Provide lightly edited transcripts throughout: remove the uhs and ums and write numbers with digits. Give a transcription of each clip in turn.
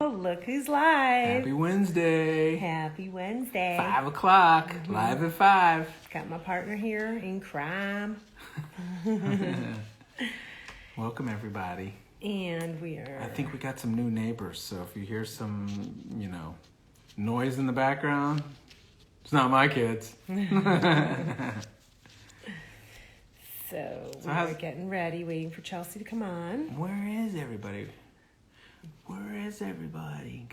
Look who's live. Happy Wednesday. Happy Wednesday. 5 o'clock. Live at 5. Got my partner here in crime. Welcome, everybody. And we are... I think we got some new neighbors, so if you hear some, noise in the background, it's not my kids. So we're getting ready, waiting for Chelsea to come on. Where is everybody?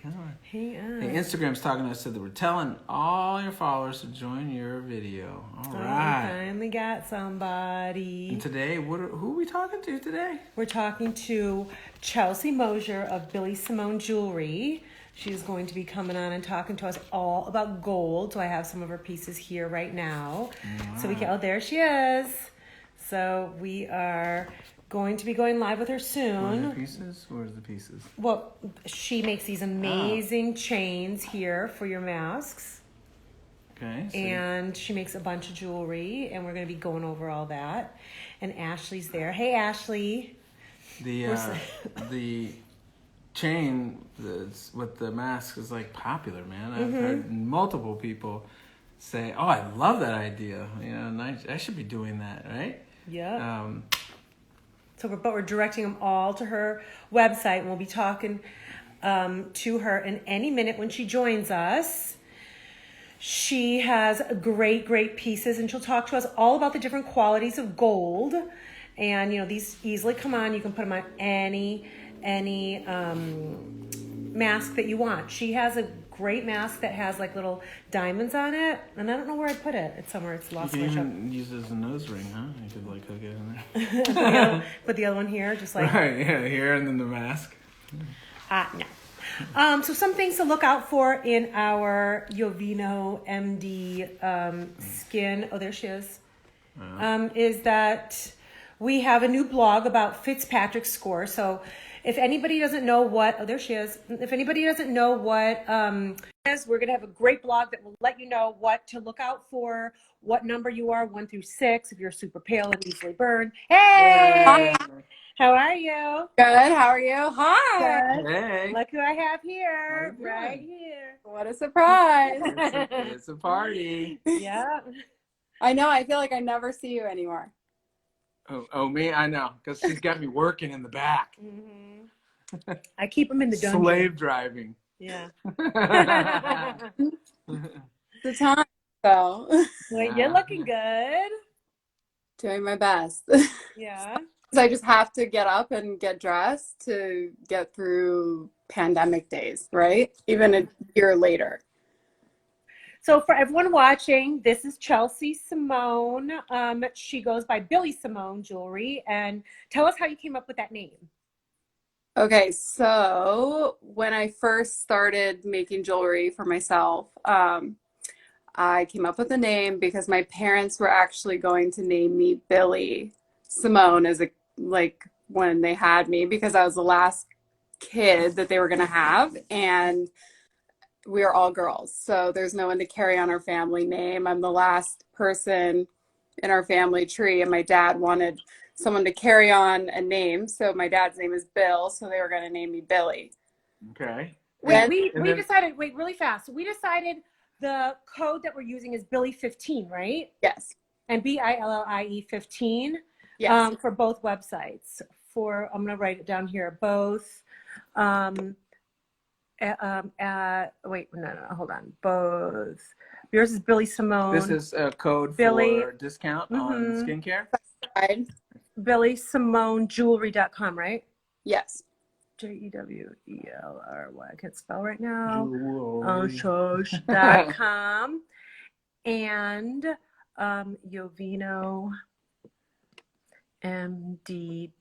Come on. Hang on. Hey, Instagram's talking to us, said that we're telling all your followers to join your video. All right. We finally got somebody. And today, who are we talking to today? We're talking to Chelsea Moser of Billy Simone Jewelry. She's going to be coming on and talking to us all about gold. So I have some of her pieces here right now. Wow. So we can, there she is. So we are going to be going live with her soon. Where's the pieces? Well, she makes these amazing chains here for your masks. Okay. So and she makes a bunch of jewelry, and we're going to be going over all that. And Ashley's there. Hey, Ashley. The chain with the mask is like popular, man. I've heard multiple people say, "Oh, I love that idea. And I should be doing that, right?" Yeah. But we're directing them all to her website, and we'll be talking to her in any minute when she joins us. She has great pieces, and she'll talk to us all about the different qualities of gold. And these easily come on. You can put them on any mask that you want. She has a great mask that has like little diamonds on it, and I don't know where I put it. It's somewhere. It's lost. You in my shop. can use it as a nose ring, huh? You could like hook it in there. Put the other one here, just like right. Yeah, here and then the mask. No. So some things to look out for in our YovinoMD skin. Oh, there she is. Is that we have a new blog about Fitzpatrick's score. So if anybody doesn't know what, there she is. If anybody doesn't know what is, we're going to have a great blog that will let you know what to look out for, what number you are, 1 through 6, if you're super pale and easily burned. Hey! Hi. How are you? Good. How are you? Hi. Good. Hey. Look who I have here, right here. What a surprise. It's a party. Yeah. I know. I feel like I never see you anymore. Oh, me? I know, because she's got me working in the back. I keep them in the dungeon. Slave driving. Yeah. The time, though. Well, you're looking good. Doing my best. Yeah. So I just have to get up and get dressed to get through pandemic days, right? Even a year later. So for everyone watching, this is Chelsea Simone. She goes by Billy Simone Jewelry. And tell us how you came up with that name. Okay, so when I first started making jewelry for myself, I came up with the name because my parents were actually going to name me Billy Simone when they had me, because I was the last kid that they were going to have, and we are all girls, so there's no one to carry on our family name. I'm the last person in our family tree, and my dad wanted someone to carry on a name, so my dad's name is Bill, so they were going to name me Billy. Okay. We decided, really fast. We decided the code that we're using is Billy 15, right? Yes. And BILLIE 15. Yes. For both websites. I'm going to write it down here. Both. Hold on. Both. Yours is Billy Simone. This is a code for discount on skincare. BillySimoneJewelry.com, right? Yes. JEWELRY. I can't spell right now. .com and YovinoMD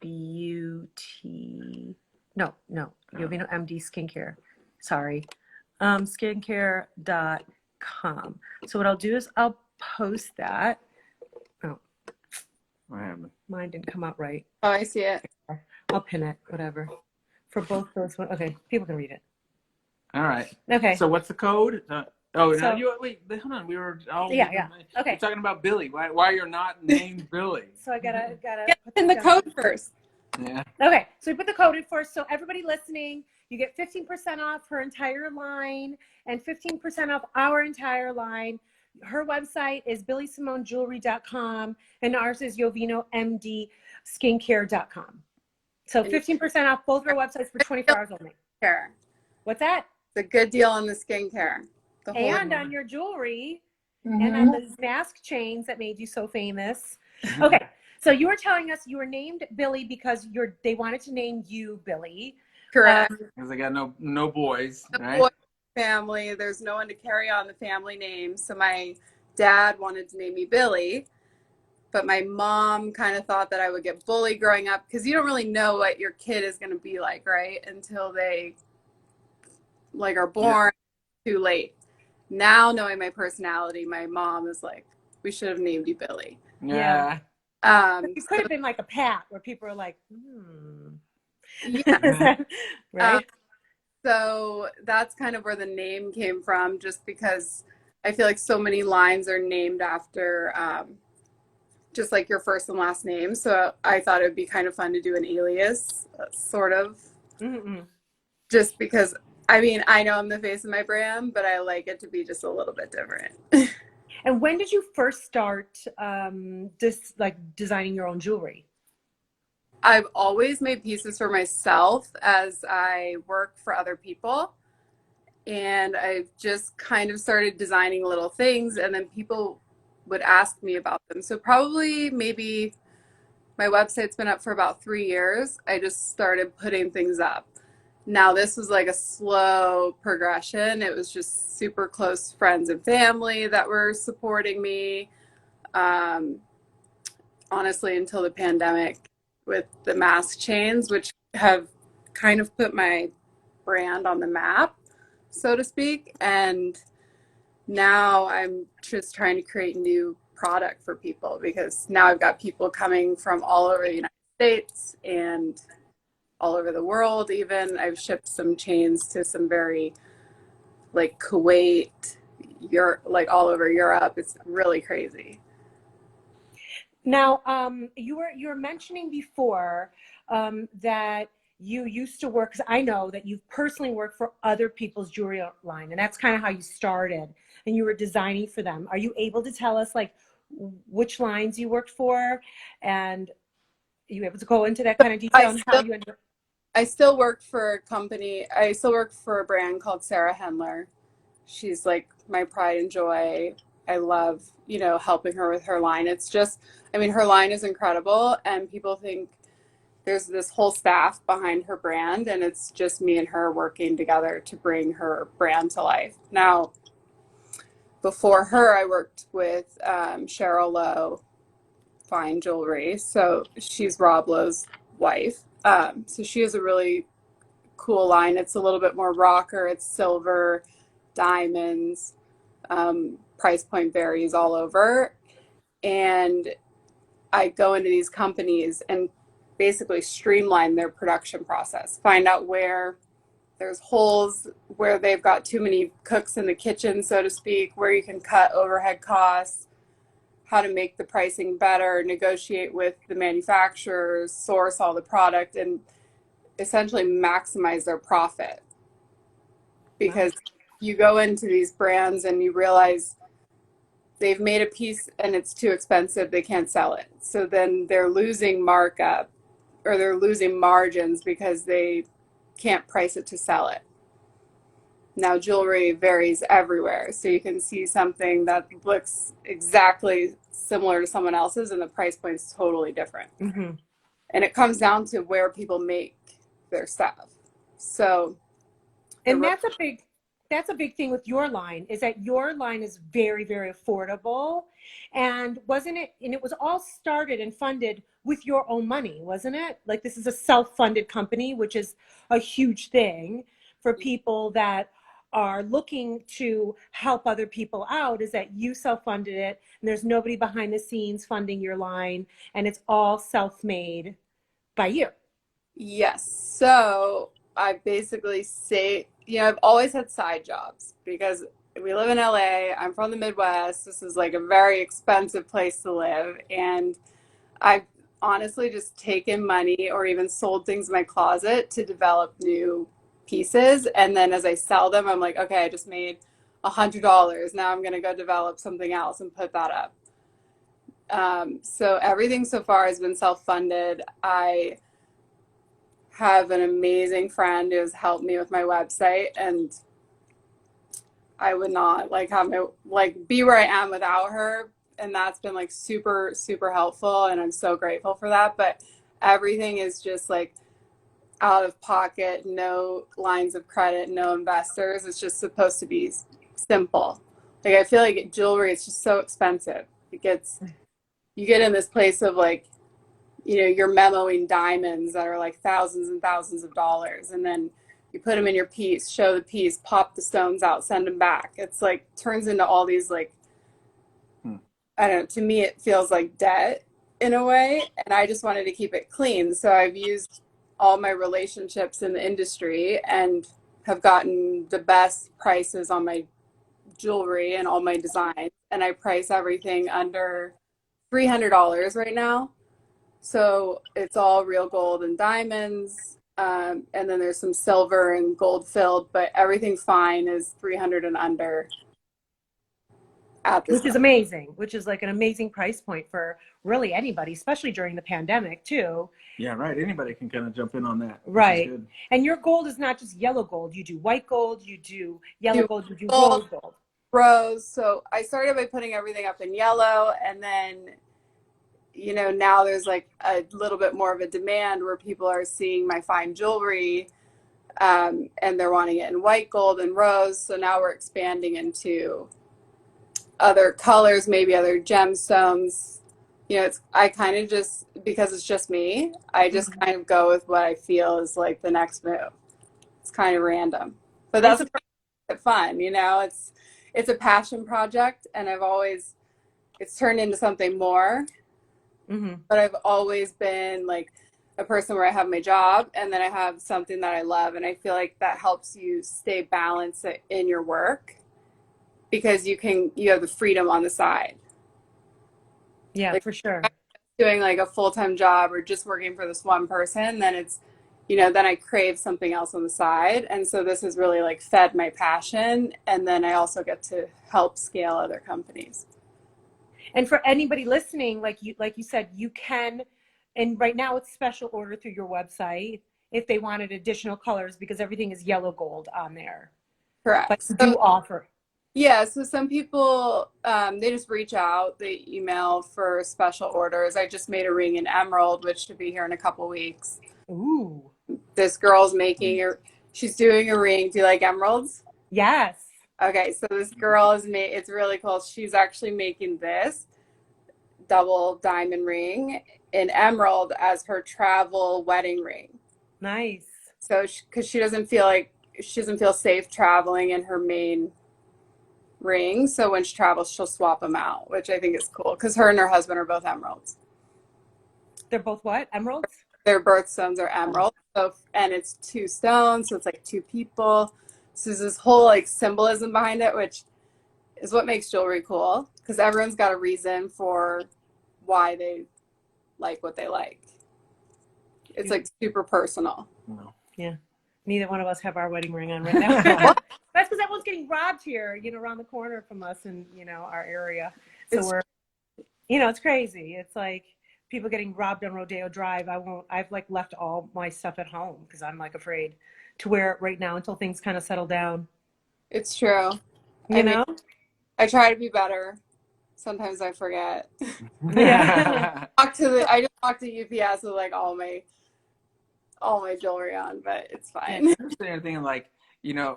Beauty. No, YovinoMD Skincare. Sorry. Skincare.com. So what I'll do is I'll post that. Oh, mine didn't come out right. Oh, I see it. I'll pin it, whatever. For both those ones. Okay, people can read it. All right. Okay. So what's the code? Hold on. We were all Okay. We're talking about Billy. Why you're not named Billy? So I gotta Get in the code first. Yeah. Okay, so we put the code in first. So everybody listening, You get 15% off her entire line and 15% off our entire line. Her website is BillySimoneJewelry.com and ours is YovinoMD Skincare.com. So 15% off both of our websites for 24 hours only. Skincare. What's that? It's a good deal on the skincare. The whole And on your jewelry and on those mask chains that made you so famous. Okay, so you were telling us you were named Billy because they wanted to name you Billy. correct. Because I got no boys, The right? boy family, there's no one to carry on the family name. So my dad wanted to name me Billy, but my mom kind of thought that I would get bullied growing up because you don't really know what your kid is going to be like, right? Until they like are born. Too late. Now knowing my personality, my mom is like, we should have named you Billy. Yeah. It could have been like a Pat where people are like, Yeah. right? So that's kind of where the name came from, just because I feel like so many lines are named after just like your first and last name. So I thought it would be kind of fun to do an alias, sort of. Just because, I mean, I know I'm the face of my brand, but I like it to be just a little bit different. And when did you first start designing your own jewelry? I've always made pieces for myself as I work for other people. And I've just kind of started designing little things, and then people would ask me about them. So probably maybe my website's been up for about 3 years. I just started putting things up. Now this was like a slow progression. It was just super close friends and family that were supporting me. Honestly, until the pandemic with the mask chains, which have kind of put my brand on the map, so to speak. And now I'm just trying to create new product for people, because now I've got people coming from all over the United States and all over the world. Even I've shipped some chains to some very like Kuwait, Europe, like all over Europe. It's really crazy. Now, you were mentioning before that you used to work, because I know that you've personally worked for other people's jewelry line, and that's kind of how you started, and you were designing for them. Are you able to tell us like which lines you worked for, and are you able to go into that kind of detail on how you ended up? I still work for a company. I still work for a brand called Sarah Hendler. She's like my pride and joy. I love, helping her with her line. It's just, I mean, her line is incredible, and people think there's this whole staff behind her brand, and it's just me and her working together to bring her brand to life. Now, before her, I worked with Cheryl Lowe, Fine Jewelry. So she's Rob Lowe's wife. So she has a really cool line. It's a little bit more rocker. It's silver, diamonds, price point varies all over. And I go into these companies and basically streamline their production process, find out where there's holes, where they've got too many cooks in the kitchen, so to speak, where you can cut overhead costs, how to make the pricing better, negotiate with the manufacturers, source all the product, and essentially maximize their profit. Because you go into these brands and you realize they've made a piece and it's too expensive, they can't sell it. So then they're losing markup, or they're losing margins because they can't price it to sell it. Now jewelry varies everywhere. So you can see something that looks exactly similar to someone else's and the price point is totally different. And it comes down to where people make their stuff. So, and that's a big thing with your line, is that your line is very, very affordable. And it was all started and funded with your own money, wasn't it? Like, this is a self-funded company, which is a huge thing for people that are looking to help other people out, is that you self-funded it and there's nobody behind the scenes funding your line, and it's all self-made by you. Yes. So I basically say, I've always had side jobs because we live in LA. I'm from the Midwest. This is like a very expensive place to live. And I've honestly just taken money or even sold things in my closet to develop new pieces. And then as I sell them, I'm like, okay, I just made $100. Now I'm going to go develop something else and put that up. So everything so far has been self-funded. I have an amazing friend who has helped me with my website, and I would not like have my like be where I am without her. And that's been like super, super helpful. And I'm so grateful for that. But everything is just like out of pocket, no lines of credit, no investors. It's just supposed to be simple. Like I feel like jewelry is just so expensive. You get in this place of like, you're memoing diamonds that are like thousands and thousands of dollars, and then you put them in your piece, show the piece, pop the stones out, send them back. It's like turns into all these like, I don't know, to me it feels like debt in a way, and I just wanted to keep it clean. So I've used all my relationships in the industry and have gotten the best prices on my jewelry and all my designs, and I price everything under $300 right now. So it's all real gold and diamonds. And then there's some silver and gold filled, but everything fine is 300 and under at this Which is time. amazing, which is like an amazing price point for really anybody, especially during the pandemic too. Yeah, right. Anybody can kind of jump in on that. Right. Which is good. And your gold is not just yellow gold. You do white gold, you do yellow gold, you do Gold, rose gold. rose. So I started by putting everything up in yellow, and then now there's like a little bit more of a demand where people are seeing my fine jewelry, and they're wanting it in white gold and rose. So now we're expanding into other colors, maybe other gemstones. I kind of just, because it's just me, I just kind of go with what I feel is like the next move. It's kind of random, but that's fun. It's a passion project, and it's turned into something more. But I've always been like a person where I have my job and then I have something that I love, and I feel like that helps you stay balanced in your work because you have the freedom on the side. Yeah, Like for sure. doing like a full-time job or just working for this one person, then it's then I crave something else on the side. And so this has really like fed my passion, and then I also get to help scale other companies. And for anybody listening, like you said, you can, and right now it's special order through your website if they wanted additional colors, because everything is yellow gold on there. Correct. But you do offer. Yeah, so some people, they just reach out, they email for special orders. I just made a ring in emerald, which should be here in a couple weeks. Ooh. This girl's she's doing a ring. Do you like emeralds? Yes. Okay, so this girl it's really cool. She's actually making this double diamond ring in emerald as her travel wedding ring. Nice. So, because she doesn't feel safe traveling in her main ring, so when she travels, she'll swap them out, which I think is cool because her and her husband are both emeralds. They're both what? Emeralds? Their birthstones are emerald. So, and it's 2 stones, so it's like 2 people. So there's this whole like symbolism behind it, which is what makes jewelry cool, because everyone's got a reason for why they like what they like. It's like super personal. Yeah. Neither one of us have our wedding ring on right now. That's because everyone's getting robbed here, around the corner from us in, our area. So it's crazy. It's like people getting robbed on Rodeo Drive. I've like left all my stuff at home because I'm like afraid to wear it right now until things kind of settle down. It's true. I try to be better. Sometimes I forget. Yeah. I just walked to UPS with like all my jewelry on, but it's fine. I'm sitting thinking like, you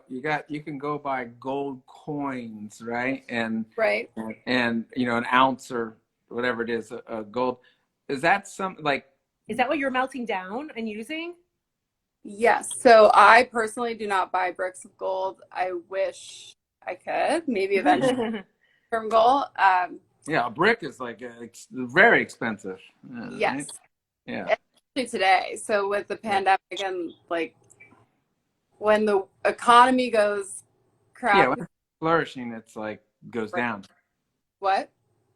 can go buy gold coins, right? And right. And an ounce or whatever it is, gold. Is that is that what you're melting down and using? Yes. So I personally do not buy bricks of gold. I wish I could, maybe eventually from gold. Yeah, a brick is like very expensive. Yes. Right? Yeah. Especially today. So with the pandemic and like when the economy goes crap. Yeah, when it's flourishing, it's like goes down. What?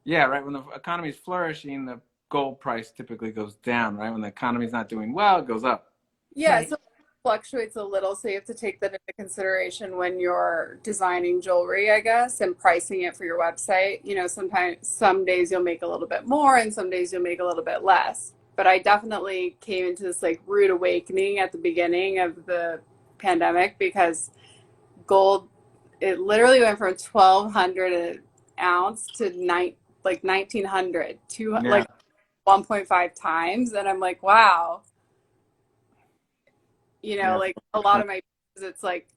Yeah, right. When the economy is flourishing, the gold price typically goes down, right? When the economy's not doing well, it goes up. Yeah. Right. So fluctuates a little, so you have to take that into consideration when you're designing jewelry, I guess, and pricing it for your website. You know, sometimes some days you'll make a little bit more and some days you'll make a little bit less. But I definitely came into this like rude awakening at the beginning of the pandemic because gold, it literally went from 1,200 an ounce to 1,900, Yeah. 1.5 times. And I'm like, wow, you know, Yeah. like a lot of my, it's like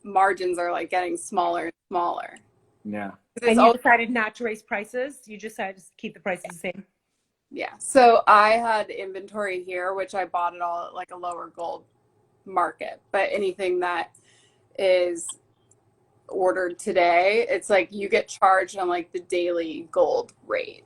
margins are like getting smaller and smaller. Yeah. And you decided not to raise prices? You just decided to keep the prices the same? Yeah. So I had inventory here, which I bought it all at like a lower gold market. But anything that is ordered today, it's like you get charged on like the daily gold rate.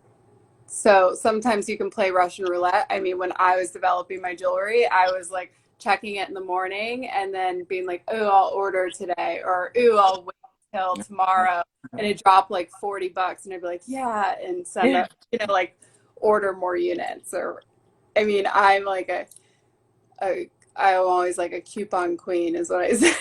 So sometimes you can play Russian roulette. I mean, when I was developing my jewelry, I was like checking it in the morning and then being like, oh, I'll order today, or oh, I'll wait till tomorrow. And it dropped like $40 and I'd be like, yeah, and send up, you know, like order more units. Or I mean, I'm like I'm always like a coupon queen is what I say.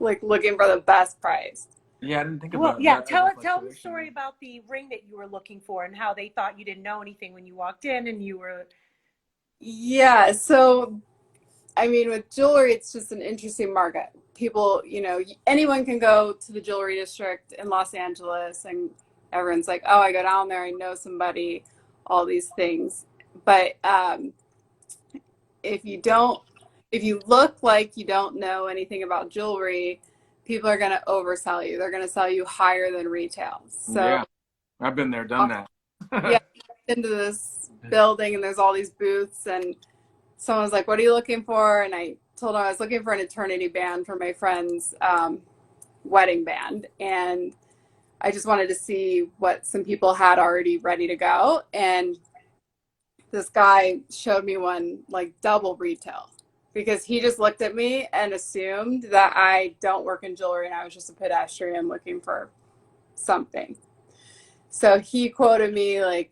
Like looking for the best price. Yeah, I didn't think Well, about yeah, that. tell the story about the ring that you were looking for and how they thought you didn't know anything when you walked in and you were. Yeah, so I mean, with jewelry, it's just an interesting market. People, you know, anyone can go to the jewelry district in Los Angeles and everyone's like, oh, I go down there, I know somebody, all these things. But if you look like you don't know anything about jewelry, people are going to oversell you. They're going to sell you higher than retail. So yeah, I've been there, done that. yeah, into this building and there's all these booths and someone was like, what are you looking for? And I told them I was looking for an eternity band for my friend's wedding band. And I just wanted to see what some people had already ready to go. And this guy showed me one like double retail because he just looked at me and assumed that I don't work in jewelry and I was just a pedestrian looking for something. So he quoted me like,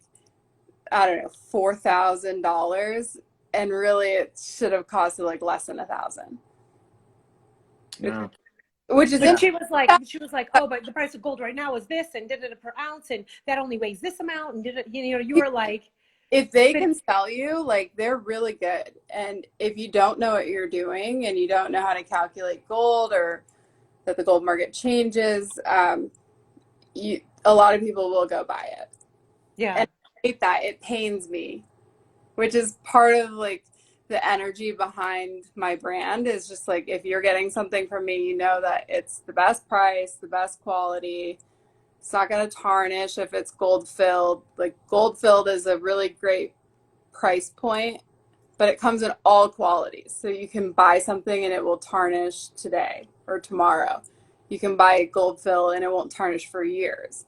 I don't know, $4,000, and really it should have costed like less than 1,000. Yeah. Which is But she was like, oh, but the price of gold right now is this, and did it per ounce, and that only weighs this amount, and did it, you know, you were like, if they can sell you, like they're really good. And if you don't know what you're doing and you don't know how to calculate gold or that the gold market changes, a lot of people will go buy it. yeah. And I hate that. It pains me, which is part of like the energy behind my brand is just like, if you're getting something from me, you know that it's the best price, the best quality. It's not going to tarnish if it's gold filled. Like gold filled is a really great price point, but it comes in all qualities. So you can buy something and it will tarnish today or tomorrow. You can buy a gold fill and it won't tarnish for years.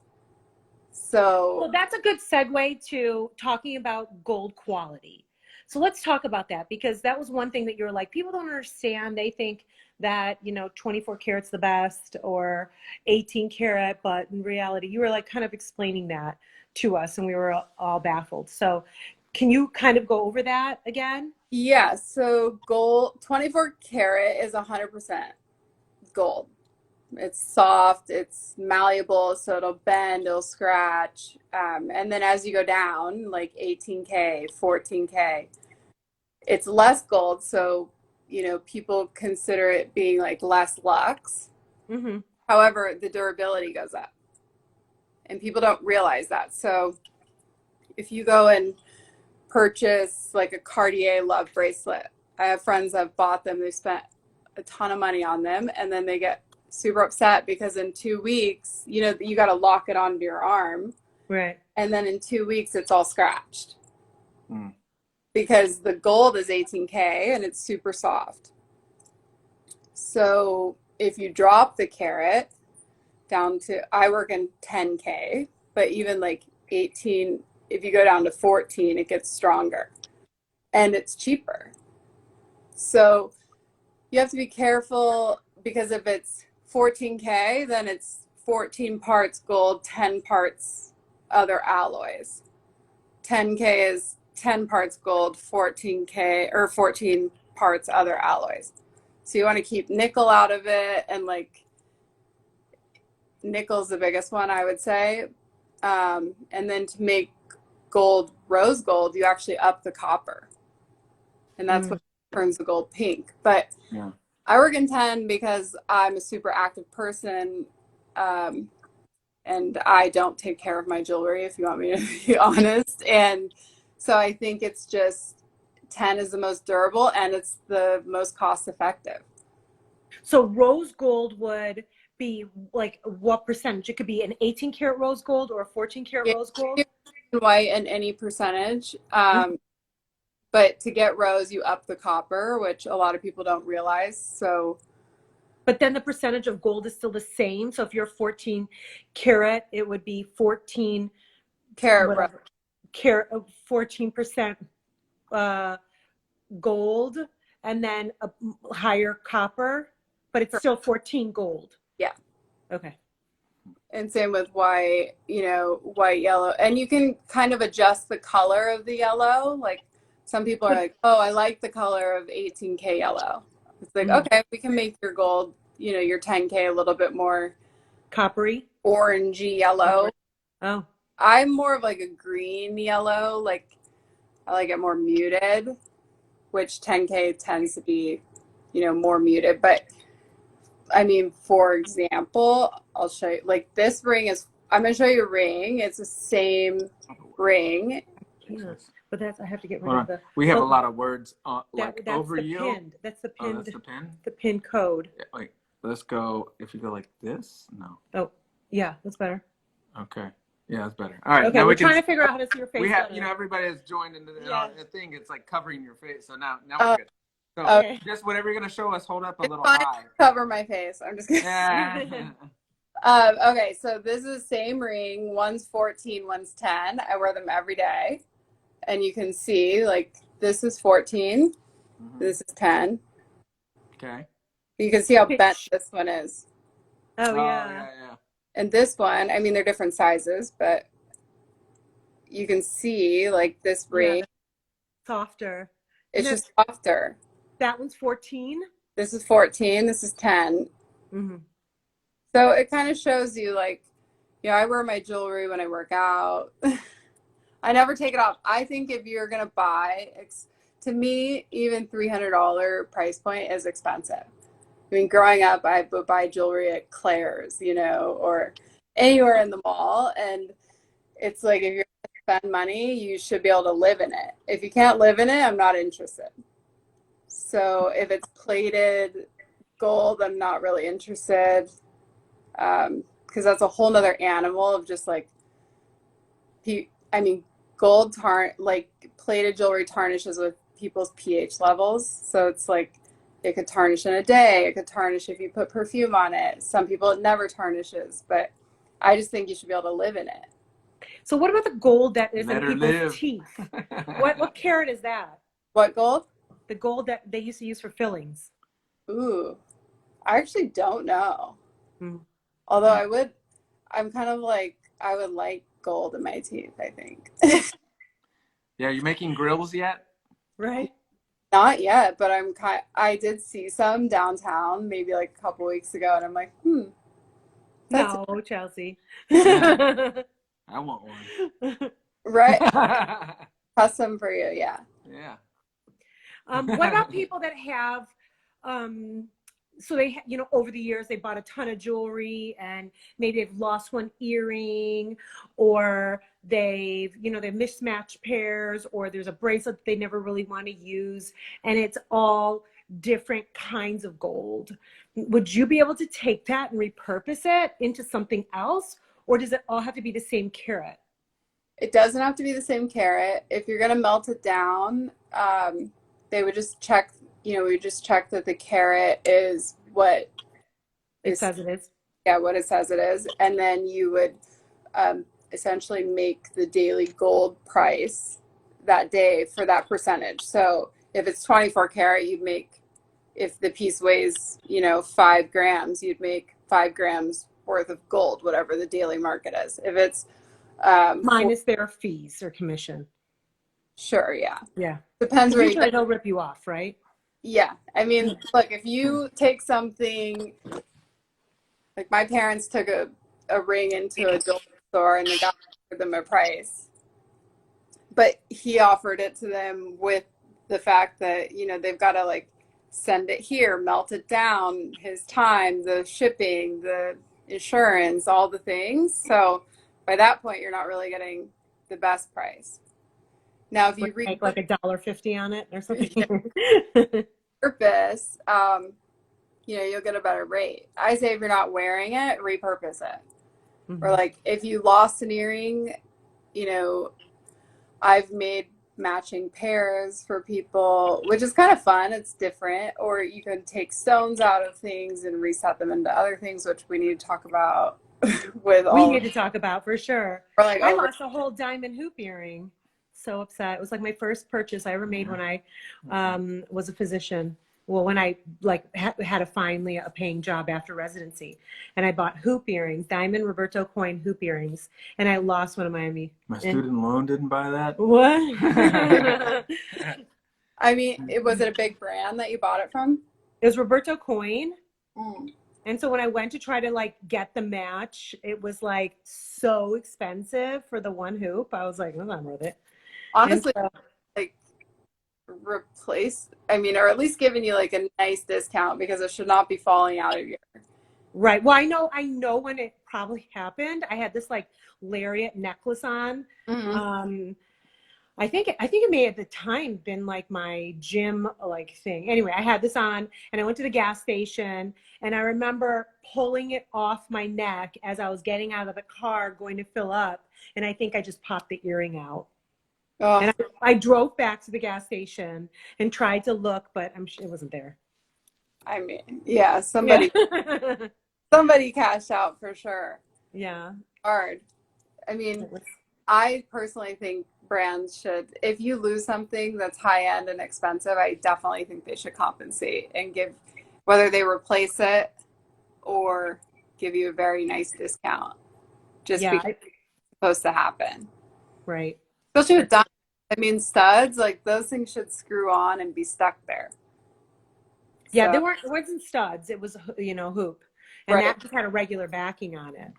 So Well, that's a good segue to talking about gold quality. So let's talk about that, because that was one thing that you were like, people don't understand. They think that, you know, 24 karat's the best or 18 karat, but in reality, you were like kind of explaining that to us and we were all baffled. So can you kind of go over that again? yeah, so gold, 24 karat is 100% gold. It's soft, it's malleable, so it'll bend, it'll scratch. And then as you go down, like 18K, 14K, it's less gold. So, you know, people consider it being like less lux. Mm-hmm. However, the durability goes up. And people don't realize that. So if you go and purchase like a Cartier Love bracelet, I have friends that have bought them, they spent a ton of money on them, and then they get super upset because in 2 weeks, you know, you got to lock it onto your arm. Right. And then in 2 weeks, it's all scratched. Mm. Because the gold is 18K and it's super soft. So if you drop the carat down to, I work in 10K, but even like 18, if you go down to 14, it gets stronger and it's cheaper. So you have to be careful because if it's 14K, then it's 14 parts gold, 10 parts other alloys. 10K is 10 parts gold, 14K or 14 parts other alloys. So you want to keep nickel out of it, and like nickel's the biggest one, I would say. And then to make gold rose gold, you actually up the copper, and that's what turns the gold pink. But Yeah. I work in 10 because I'm a super active person, and I don't take care of my jewelry, if you want me to be honest. And so I think it's just 10 is the most durable, and it's the most cost effective. So rose gold would be like what percentage? It could be an 18 karat rose gold or a 14 karat rose gold. White and any percentage. But to get rose, you up the copper, which a lot of people don't realize. So, but then the percentage of gold is still the same. So if you're 14 karat, it would be 14 carat, 14% gold, and then a higher copper, but it's still 14 gold. Yeah. Okay. And same with white, white, yellow. And you can kind of adjust the color of the yellow. Like some people are like, oh, I like the color of 18K yellow. It's like, okay, we can make your gold, your 10K a little bit more coppery, orangey yellow. Oh. I'm more of like a green yellow. Like I like it more muted, which 10K tends to be, more muted. But I mean, for example, I'll show you, like this ring I'm going to show you a ring. It's the same ring. Yeah, but I have to get rid of the. We have a lot of words that's over the you. Pinned. That's the pinned. Oh, that's the pin? The pin code. Yeah, wait, let's go. If you go like this, no. Oh, yeah, that's better. Okay. Yeah, that's better. All right. Okay, now we're trying to figure out how to see your face. We have, everybody has joined into the thing. It's like covering your face. So now we're good. So just whatever you're gonna show us, hold up a little high. Cover my face. I'm just kidding. Yeah. Okay, so this is the same ring. One's 14, one's 10. I wear them every day, and you can see like this is 14, this is 10. Okay. You can see how bent this one is. Oh yeah. And this one, I mean, they're different sizes, but you can see like this ring. Softer. It's just softer. That one's 14. This is 14. This is 10. Mm-hmm. So it kind of shows you like, I wear my jewelry when I work out. I never take it off. I think if you're going to buy, to me, even $300 price point is expensive. I mean, growing up, I would buy jewelry at Claire's, or anywhere in the mall. And it's like, if you're going to spend money, you should be able to live in it. If you can't live in it, I'm not interested. So if it's plated gold, I'm not really interested. Because that's a whole nother animal of just like, gold plated jewelry tarnishes with people's pH levels. So it's like, it could tarnish in a day. It could tarnish if you put perfume on it. Some people, it never tarnishes, but I just think you should be able to live in it. So what about the gold that is in people's teeth? What carat is that? What gold? The gold that they used to use for fillings. Ooh, I actually don't know. Although I'm kind of like, I would like gold in my teeth, I think. Yeah, are you making grills yet? Right. Not yet, but I did see some downtown maybe like a couple weeks ago, and I'm like, No, Chelsea. I want one. Right. Custom for you, yeah. Yeah. What about people that have, so they, over the years, they bought a ton of jewelry and maybe they've lost one earring, or they've mismatched pairs, or there's a bracelet that they never really want to use, and it's all different kinds of gold. Would you be able to take that and repurpose it into something else, or does it all have to be the same carat? It doesn't have to be the same carat. If you're going to melt it down, they would just check, we would just check that the carat is what it says it is. Yeah, what it says it is. And then you would essentially make the daily gold price that day for that percentage. So if it's 24 karat, you'd make, if the piece weighs, 5 grams, you'd make 5 grams worth of gold, whatever the daily market is. If it's minus their fees or commission. Sure, yeah. Yeah. Depends where usually they'll rip you off, right? Yeah. I mean, look, if you take something, like my parents took a ring into a jewelry store and the guy offered them a price, but he offered it to them with the fact that, you know, they've got to like send it here, melt it down, his time, the shipping, the insurance, all the things. So by that point, you're not really getting the best price. Now, if you Make like $1.50 on it or something. repurpose, you know, you'll get a better rate. I say if you're not wearing it, repurpose it. Mm-hmm. Or like if you lost an earring, you know, I've made matching pairs for people, which is kind of fun. It's different. Or you can take stones out of things and reset them into other things, which we need to talk about with all. We need to talk about for sure. Or like I lost a whole diamond hoop earring. So upset. It was like my first purchase I ever made when I was a physician. Well, when I like had finally a paying job after residency, and I bought hoop earrings, diamond Roberto coin hoop earrings, and I lost one of my student loan didn't buy that. What? I mean, was it a big brand that you bought it from? It was Roberto coin. Mm. And so when I went to try to like get the match, it was like so expensive for the one hoop. I was like, that's not worth it. Honestly, like replace, I mean, or at least giving you like a nice discount because it should not be falling out of your. Right. Well, I know when it probably happened. I had this like lariat necklace on. Mm-hmm. I think it may at the time been like my gym like thing. Anyway, I had this on and I went to the gas station and I remember pulling it off my neck as I was getting out of the car going to fill up, and I think I just popped the earring out. Oh. And I drove back to the gas station and tried to look, but it wasn't there. I mean, yeah, somebody cashed out for sure. Yeah. Hard. I mean, I personally think brands should, if you lose something that's high end and expensive, I definitely think they should compensate and give, whether they replace it or give you a very nice discount. Just because it's supposed to happen. Right. Especially with diamonds. I mean, studs, like those things should screw on and be stuck there. Yeah, it wasn't studs. It was, you know, hoop. And that just had a regular backing on it.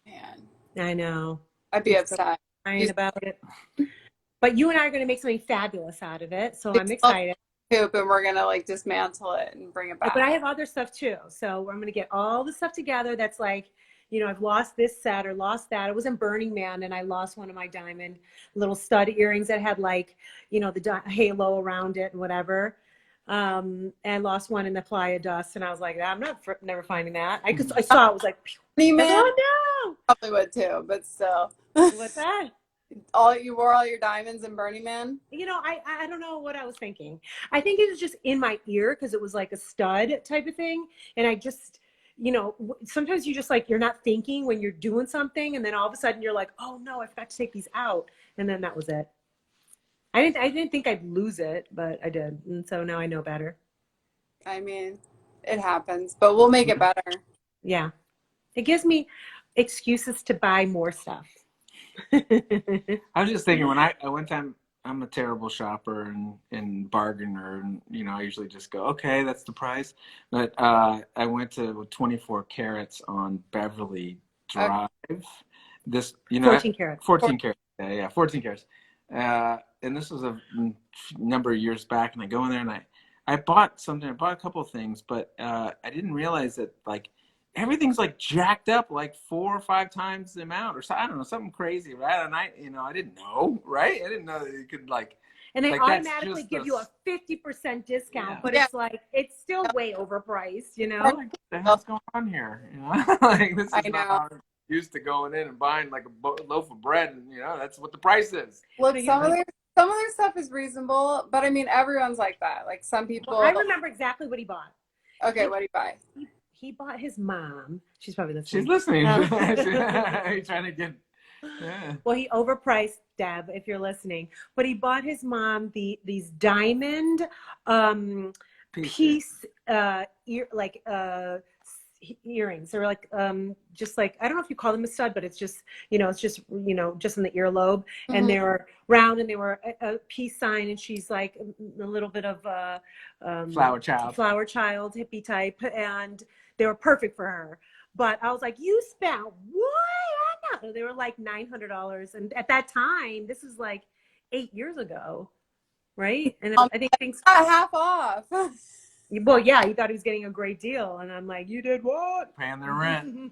Man. I know. I'd be upset. Crying about it. But you and I are going to make something fabulous out of it. So I'm excited. Hoop, and we're going to like dismantle it and bring it back. But I have other stuff too. So I'm going to get all the stuff together that's like, you know, I've lost this set or lost that. I was in Burning Man and I lost one of my diamond little stud earrings that had like, you know, the halo around it and whatever. And I lost one in the Playa Dust, and I was like, I'm never finding that. I saw it was like, Man, oh no, probably would too, but still. What's that? You wore all your diamonds in Burning Man? You know, I don't know what I was thinking. I think it was just in my ear because it was like a stud type of thing, and I just, you know, sometimes you just like you're not thinking when you're doing something, and then all of a sudden you're like, oh no, I forgot to take these out, and then that was it. I didn't think I'd lose it, but I did. And so now I know better. I mean, it happens, but we'll make it better. Yeah. It gives me excuses to buy more stuff. I was just thinking when one time I'm a terrible shopper and bargainer, and you know I usually just go, okay, that's the price. But I went to 24 carats on Beverly Drive. This, you know, 14 carats. 14 carats. Yeah, 14 carats. And this was a number of years back, and I go in there and I bought something. I bought a couple of things, but I didn't realize that like everything's like jacked up like 4 or 5 times the amount, or so, I don't know, something crazy, right? And I didn't know, right? I didn't know that you could like. And they like, automatically give you a 50% discount, but it's like it's still way overpriced, you know. Like, what the hell's going on here? You know, like this is not how I'm used to going in and buying like a loaf of bread, and you know that's what the price is. Look, some of their stuff is reasonable, but I mean everyone's like that. Like some people. Well, I remember exactly what he bought. Okay, what did he buy? He bought his mom. She's probably listening. She's listening. He's trying to get. Yeah. Well, he overpriced, Deb, if you're listening. But he bought his mom these diamond piece earrings. They're like just like, I don't know if you call them a stud, but it's just, it's just, just in the earlobe. And they were round, and they were a peace sign, and she's like a little bit of a Flower child, hippie type, and they were perfect for her. But I was like, you spent what? They were like $900, and at that time, this is like 8 years ago, right? And I think things half off. Well, yeah, he thought he was getting a great deal, and I'm like, you did what? paying their rent.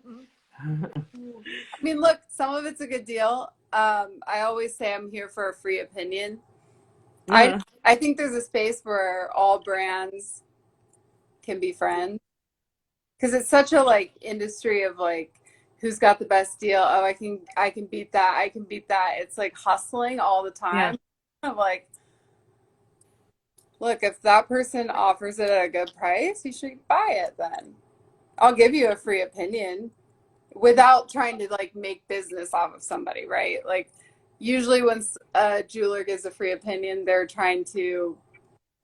I mean, look, some of it's a good deal. I always say I'm here for a free opinion. I think there's a space where all brands can be friends, because it's such a like industry of like who's got the best deal. Oh, I can beat that. I can beat that. It's like hustling all the time. I'm like, look, if that person offers it at a good price, you should buy it then. I'll give you a free opinion without trying to like make business off of somebody, right? Like usually when a jeweler gives a free opinion, they're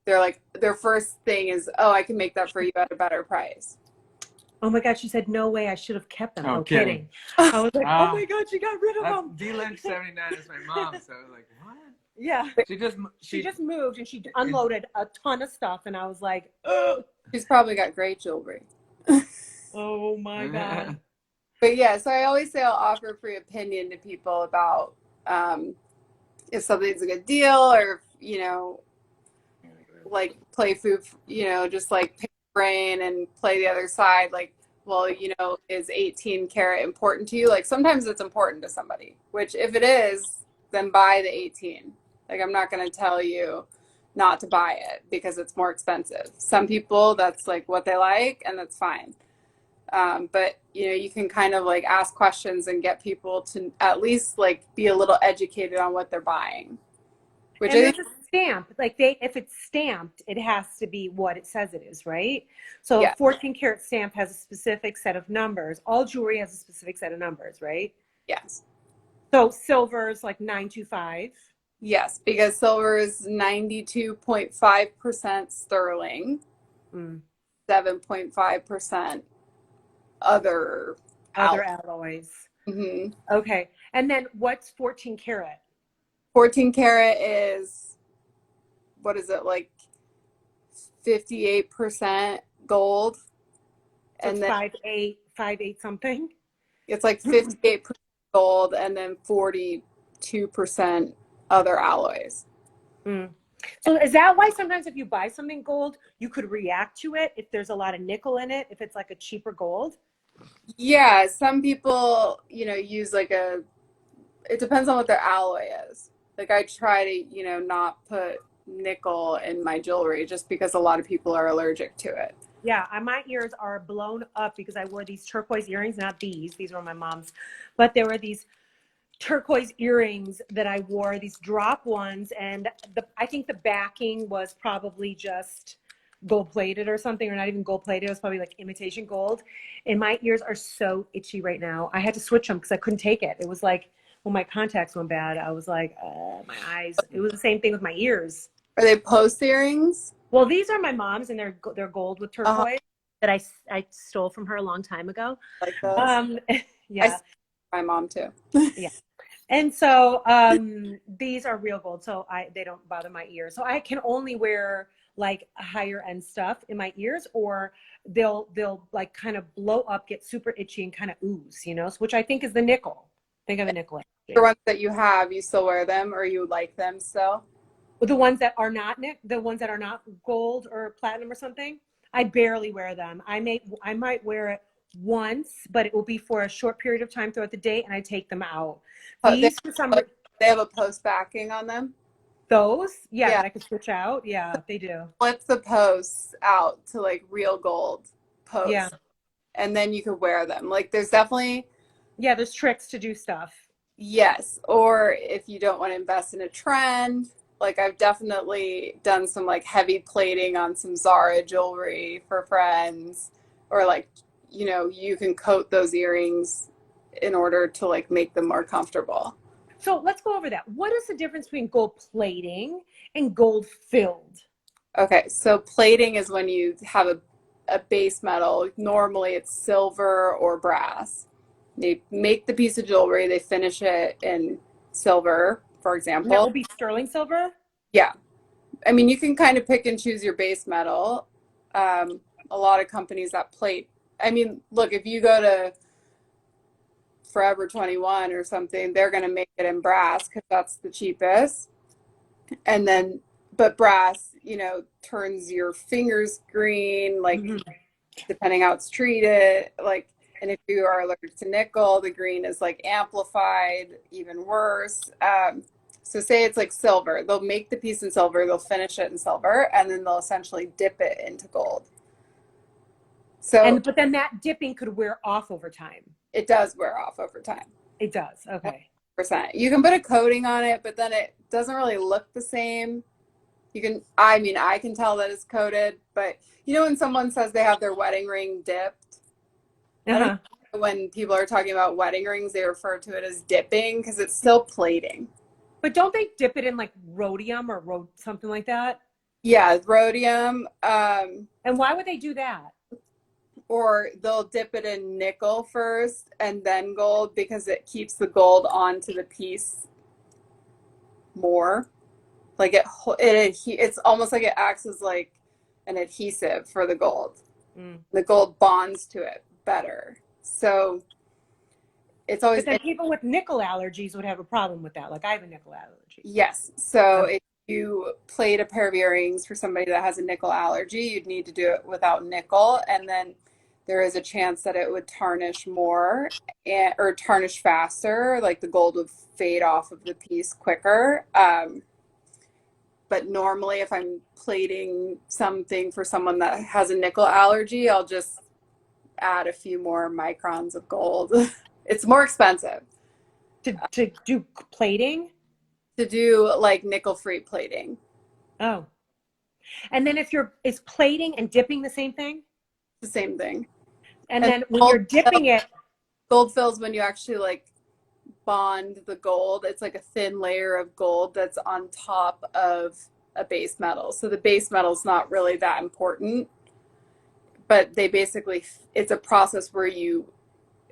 like, their first thing is, oh, I can make that for you at a better price. Oh my God, she said, no way, I should have kept them. Oh, No kidding. I was like, oh my God, she got rid of them. D Lynch 79 is my mom, so I was like, what? Yeah. She just moved, and she unloaded a ton of stuff, and I was like, ugh. She's probably got great jewelry. Oh my God. But yeah, so I always say I'll offer a free opinion to people about if something's a good deal, or like play food, just like pick your brain and play the other side. Like, well, is 18 karat important to you? Like sometimes it's important to somebody, which if it is, then buy the 18. Like I'm not going to tell you not to buy it because it's more expensive. Some people, that's like what they like, and that's fine. But you can kind of like ask questions and get people to at least like be a little educated on what they're buying. Which and there's a stamp. Like if it's stamped, it has to be what it says it is, right? So a 14 karat stamp has a specific set of numbers. All jewelry has a specific set of numbers, right? Yes. So silver is like 925. Yes, because silver is 92.5% sterling, 7.5% other alloys. Mm-hmm. Okay. And then what's 14 karat? 14 karat is, what is it, like 58% gold? So and it's then 5.8 something? It's like 58% gold and then 42% other alloys. So is that why sometimes if you buy something gold, you could react to it if there's a lot of nickel in it, if it's like a cheaper gold? Yeah, some people, use like it depends on what their alloy is. Like I try to, not put nickel in my jewelry just because a lot of people are allergic to it. Yeah, my ears are blown up because I wore these turquoise earrings, not these were my mom's, but there were these turquoise earrings that I wore, these drop ones, and I think the backing was probably just gold plated or something, or not even gold plated. It was probably like imitation gold, and my ears are so itchy right now. I had to switch them because I couldn't take it. It was like when my contacts went bad, I was like, my eyes. It was the same thing with my ears. Are they post earrings? Well, these are my mom's, and they're gold with turquoise that I stole from her a long time ago. Like those? Yeah. My mom too. Yeah. And so these are real gold, so they don't bother my ears. So I can only wear like higher end stuff in my ears, or they'll like kind of blow up, get super itchy, and kind of ooze, so, which I think is the nickel. Think of a nickel. The ones that you have, you still wear them, or you like them still? The ones that are not gold or platinum or something, I barely wear them. I might wear it once, but it will be for a short period of time throughout the day, and I take them out. These they have a post backing on them. Those, that I can switch out. Yeah, they do. Flip the posts out to like real gold posts, and then you could wear them. Like there's definitely there's tricks to do stuff. Yes, or if you don't want to invest in a trend, like I've definitely done some like heavy plating on some Zara jewelry for friends, or like you can coat those earrings in order to like make them more comfortable. So let's go over that. What is the difference between gold plating and gold filled? Okay, so plating is when you have a base metal. Normally it's silver or brass. They make the piece of jewelry, they finish it in silver, for And that will example. be sterling silver? Yeah. I mean, you can kind of pick and choose your base metal. A lot of companies that plate, I mean, look, if you go to Forever 21 or something, they're going to make it in brass because that's the cheapest. And then, but brass, you know, turns your fingers green, like depending how it's treated. Like, and if you are allergic to nickel, the green is like amplified, even worse. So say it's like silver. They'll make the piece in silver, they'll finish it in silver, and then they'll essentially dip it into gold. So, But then that dipping could wear off over time. it does wear off over time. It does. Okay. You can put a coating on it, but then it doesn't really look the same. You can, I mean, I can tell that it's coated, but you know when someone says they have their wedding ring dipped? I don't know, when people are talking about wedding rings, they refer to it as dipping because it's still plating. But don't they dip it in like rhodium or something like that? Yeah, rhodium. And why would they do that? Or they'll dip it in nickel first and then gold because it keeps the gold onto the piece more. Like it's almost like it acts as like an adhesive for the gold. The gold bonds to it better. So it's always. But then people with nickel allergies would have a problem with that. Like I have a nickel allergy. Yes. So if you plate a pair of earrings for somebody that has a nickel allergy, you'd need to do it without nickel, and then there is a chance that it would tarnish more or tarnish faster. Like the gold would fade off of the piece quicker. But normally if I'm plating something for someone that has a nickel allergy, I'll just add a few more microns of gold. It's more expensive. To do plating? To do like nickel-free plating. Oh. And then is plating and dipping the same thing? The same thing. And then when you're dipping it. Gold fills when you actually like bond the gold. It's like a thin layer of gold that's on top of a base metal. So the base metal is not really that important, but it's a process where you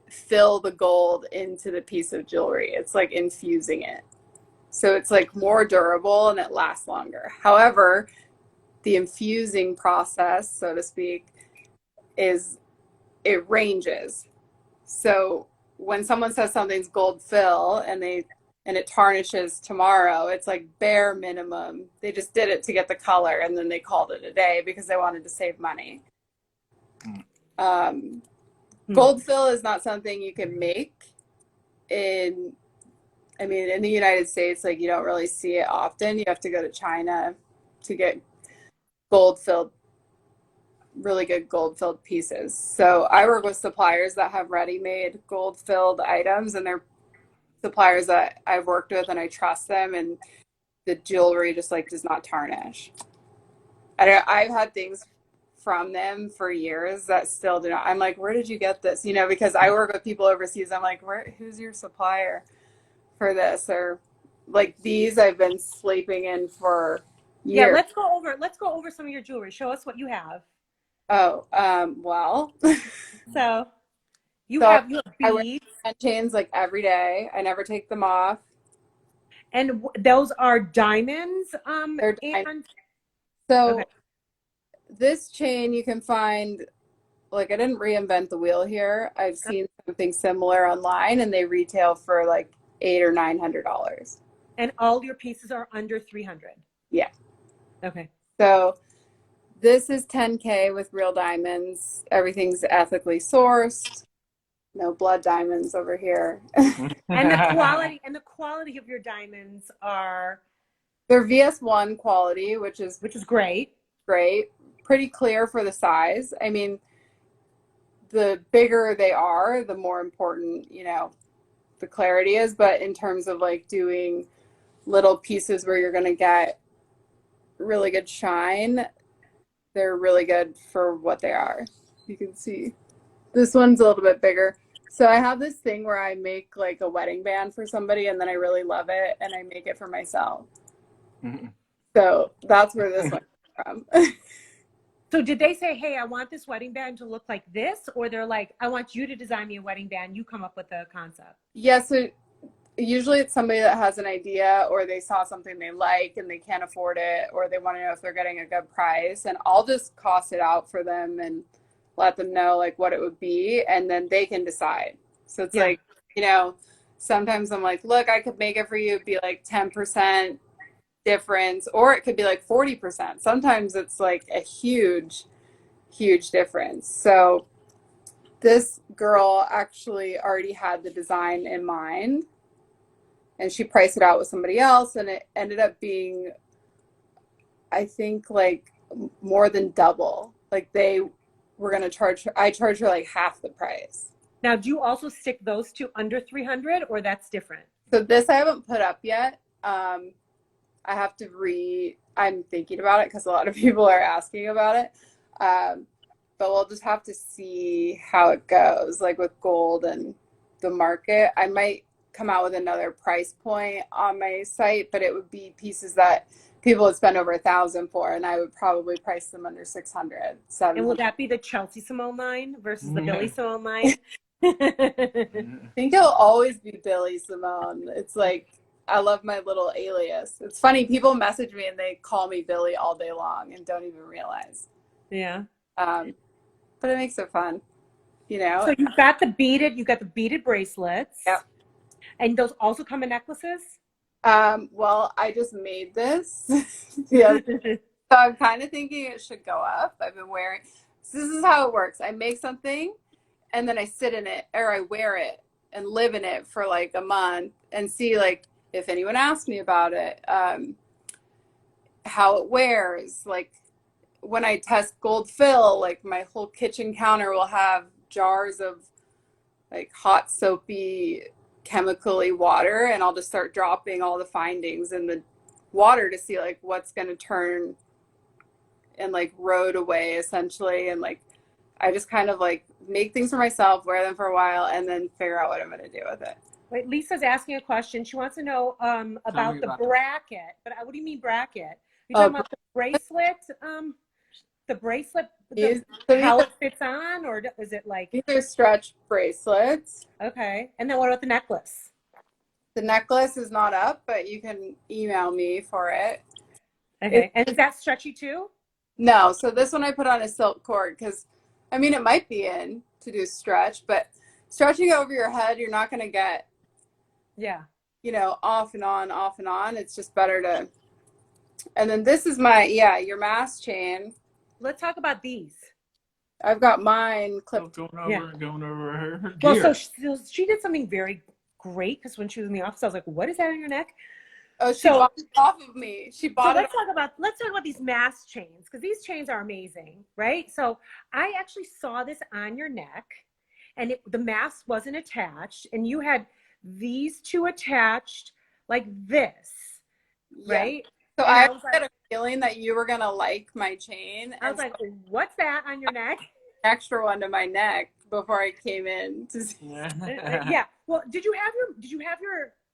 fill the gold into the piece of jewelry. It's like infusing it. So it's like more durable and it lasts longer. However, the infusing process, so to speak, it ranges. So when someone says something's gold fill and it tarnishes tomorrow, it's like bare minimum. They just did it to get the color and then they called it a day because they wanted to save money. Gold fill is not something you can make in the United States. Like you don't really see it often. You have to go to China to get really good gold filled pieces. So I work with suppliers that have ready-made gold filled items, and they're suppliers that I've worked with and I trust them, and the jewelry just like does not tarnish. I've had things from them for years that still do not. I'm like, where did you get this? You know, because I work with people overseas. I'm like, who's your supplier for this? Or like these I've been sleeping in for years. Yeah, let's go over some of your jewelry. Show us what you have. Oh, well. So you have beads. I wear chains like every day. I never take them off. And those are diamonds. They're diamonds. So this chain you can find, like I didn't reinvent the wheel here. I've seen something similar online and they retail for like $800 or $900. And all your pieces are under 300. Yeah. Okay. So this is 10K with real diamonds. Everything's ethically sourced. No blood diamonds over here. And the quality of your diamonds they're VS1 quality, which is great. Great. Pretty clear for the size. I mean, the bigger they are, the more important, you know, the clarity is. But in terms of like doing little pieces where you're going to get really good shine, they're really good for what they are. You can see this one's a little bit bigger. So I have this thing where I make like a wedding band for somebody and then I really love it and I make it for myself. So that's where this one comes from. So did they say, hey, I want this wedding band to look like this? Or they're like, I want you to design me a wedding band. You come up with the concept. Yeah, so usually it's somebody that has an idea, or they saw something they like and they can't afford it, or they want to know if they're getting a good price. And I'll just cost it out for them and let them know like what it would be, and then they can decide. So it's like, sometimes I'm like, look, I could make it for you. It'd be like 10% difference, or it could be like 40%. Sometimes it's like a huge, huge difference. So this girl actually already had the design in mind, and she priced it out with somebody else, and it ended up being, I think, like more than double. Like they were going to charge her, I charged her like half the price. Now, do you also stick those two under 300, or that's different? So this I haven't put up yet. I have to I'm thinking about it because a lot of people are asking about it. But we'll just have to see how it goes, like with gold and the market. I might come out with another price point on my site, but it would be pieces that people would spend over $1,000 for, and I would probably price them under 600, 700. And will that be the Chelsea Simone line versus the Billy Simone line? I think it'll always be Billy Simone. It's like, I love my little alias. It's funny, people message me and they call me Billy all day long and don't even realize. Yeah. But it makes it fun, So you've got the beaded bracelets. Yep. And those also come in necklaces? Well, I just made this. Yeah. So I'm kind of thinking it should go up. I've been wearing, so this is how it works. I make something and then I sit in it, or I wear it and live in it for like a month and see like if anyone asks me about it, how it wears. Like when I test gold fill, like my whole kitchen counter will have jars of like hot soapy chemically water, and I'll just start dropping all the findings in the water to see like what's going to turn and like erode away essentially. And like I just kind of like make things for myself, wear them for a while, and then figure out what I'm going to do with it. Wait, Lisa's asking a question. She wants to know about the bracket. But what do you mean bracket? Are you talking about the bracelet? The bracelet, how it fits on, or is it like? These are stretch bracelets. Okay. And then what about the necklace? The necklace is not up, but you can email me for it. Okay. And is that stretchy too? No. So this one I put on a silk cord because, I mean, it might be in to do stretch, but stretching over your head, you're not going to get, off and on, off and on. It's just better to. And then this is your mask chain. Let's talk about these. I've got mine clipped. Going over her gear. Well, so she did something very great, because when she was in the office, I was like, what is that on your neck? Oh, she bought it off of me. She bought it. Let's talk about these mask chains, because these chains are amazing, right? So I actually saw this on your neck, and the mask wasn't attached, and you had these two attached like this, right? So I had a feeling that you were gonna like my chain. I was like, what's that on your neck? Extra one to my neck before I came in to see. Yeah. Well, did you have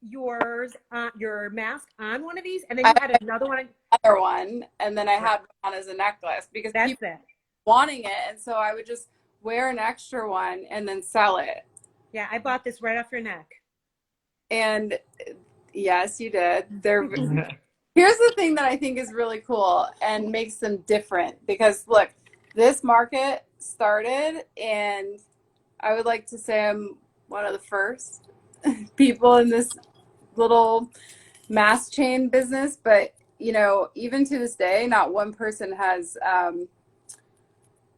your mask on one of these, and then you had another one? Other one, and then I had one as a necklace because people wanting it, and so I would just wear an extra one and then sell it. Yeah, I bought this right off your neck. And yes, you did. Here's the thing that I think is really cool and makes them different, because look, this market started, and I would like to say I'm one of the first people in this little mask chain business, but even to this day, not one person has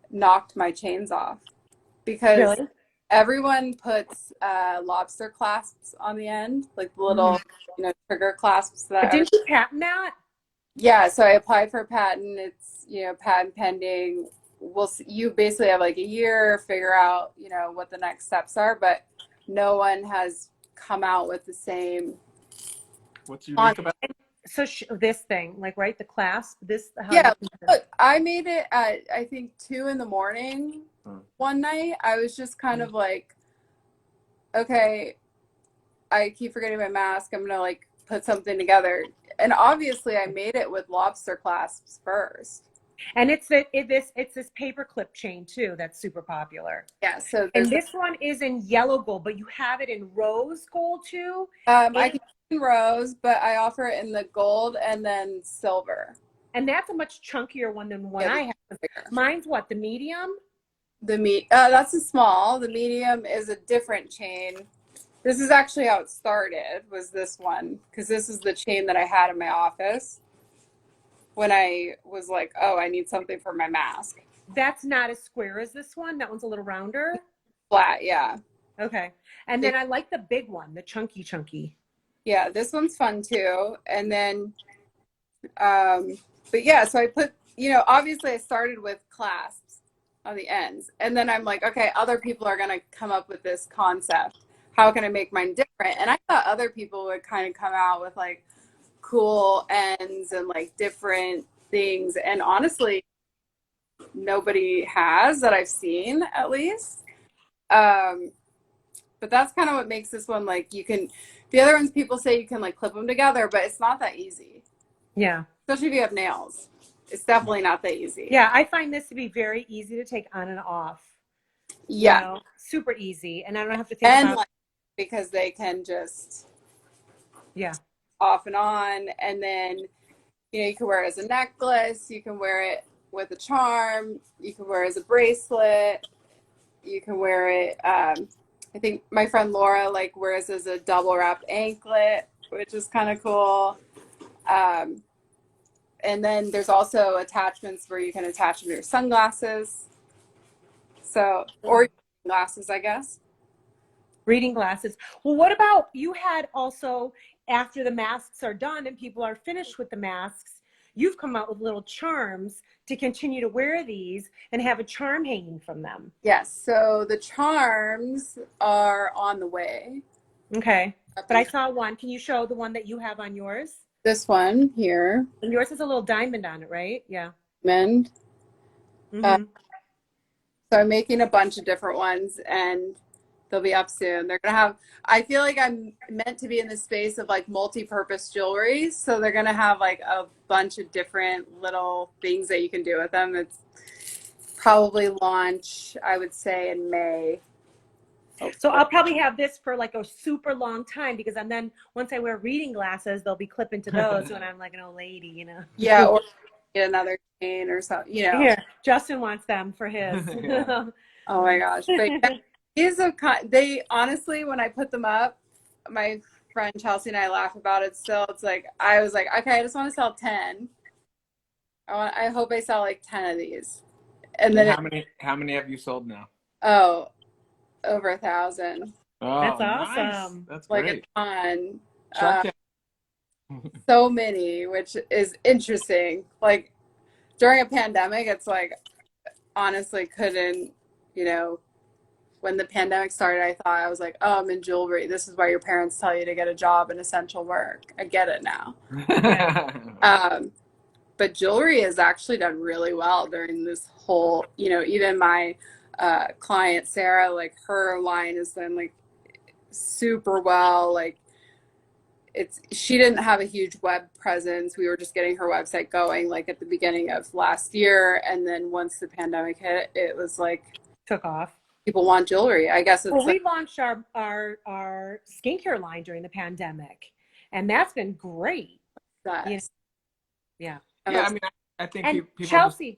knocked my chains off, because everyone puts lobster clasps on the end, like the little trigger clasps. But didn't you patent that? Yeah, so I applied for a patent. It's patent pending. You basically have like a year to figure out what the next steps are, but no one has come out with the same. What's unique about it? So this thing, like, right, the clasp, this. Look, I made it at I think 2 a.m. one night. I was just kind of like, okay, I keep forgetting my mask. I'm gonna like put something together, and obviously I made it with lobster clasps first. And it's this paper clip chain too that's super popular. Yeah, so And there's this one is in yellow gold, but you have it in rose gold too. I can do rose, but I offer it in the gold and then silver. And that's a much chunkier one than one I have. Bigger. Mine's what, the medium? That's a small. The medium is a different chain. This is actually how it started, was this one, because this is the chain that I had in my office when I was like, oh, I need something for my mask. That's not as square as this one. That one's a little rounder. Flat, yeah. Okay. And then I like the big one, the chunky. Yeah, this one's fun too. And then, but yeah, so I put, obviously I started with clasps on the ends. And then I'm like, okay, other people are going to come up with this concept. How can I make mine different? And I thought other people would kind of come out with like cool ends and like different things. And honestly, nobody has that I've seen, at least. But that's kind of what makes this one, like, the other ones people say you can like clip them together, but it's not that easy. Yeah. Especially if you have nails. It's definitely not that easy. Yeah, I find this to be very easy to take on and off. Yeah. Super easy. And I don't have to think about like, because they can just off and on. And then, you can wear it as a necklace. You can wear it with a charm. You can wear it as a bracelet. You can wear it, I think my friend Laura like wears as a double wrapped anklet, which is kind of cool. And then there's also attachments where you can attach them to your sunglasses. So, or glasses, I guess. Reading glasses. Well, what about, you had also, after the masks are done and people are finished with the masks, you've come out with little charms to continue to wear these and have a charm hanging from them. Yes. So the charms are on the way. Okay. But I saw one. Can you show the one that you have on yours? This one here. And yours has a little diamond on it, right? Yeah. Diamond. Mm-hmm. So I'm making a bunch of different ones and they'll be up soon. They're going to have, I feel like I'm meant to be in the space of like multi-purpose jewelry. So they're going to have like a bunch of different little things that you can do with them. It's probably launch, I would say, in May. So I'll probably have this for like a super long time because then once I wear reading glasses, they'll be clipping to those when I'm like an old lady, Yeah, or get another chain or something, Here, Justin wants them for his. Oh my gosh. But they honestly, when I put them up, my friend Chelsea and I laugh about it still. It's like, I was like, okay, I just want to sell 10. I hope I sell like 10 of these. And then how many have you sold now? Oh, over 1,000. Oh, that's nice. awesome. That's like great. A ton. So many, which is interesting. Like during a pandemic, it's like, honestly couldn't, when the pandemic started, I thought, I was like, oh, I'm in jewelry. This is why your parents tell you to get a job in essential work. I get it now. But jewelry has actually done really well during this whole, even my client, Sarah, like her line has done like super well. Like she didn't have a huge web presence. We were just getting her website going like at the beginning of last year. And then once the pandemic hit, it was like took off. People want jewelry. I guess it's we launched our skincare line during the pandemic, and that's been great. Yeah. I mean, I think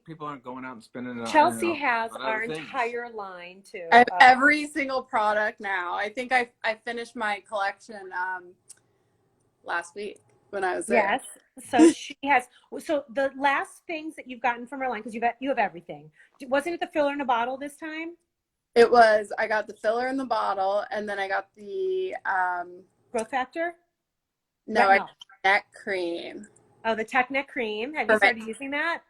people aren't going out and spending it. Chelsea has our entire line too. I have every single product now. I think I finished my collection last week when I was there. Yes. So she has. So the last things that you've gotten from her line, because you have everything. Wasn't it the filler in a bottle this time? It was. I got the filler in the bottle, and then I got the growth factor. No, I got neck cream. Oh, the Tech Neck Cream. Have you started using that?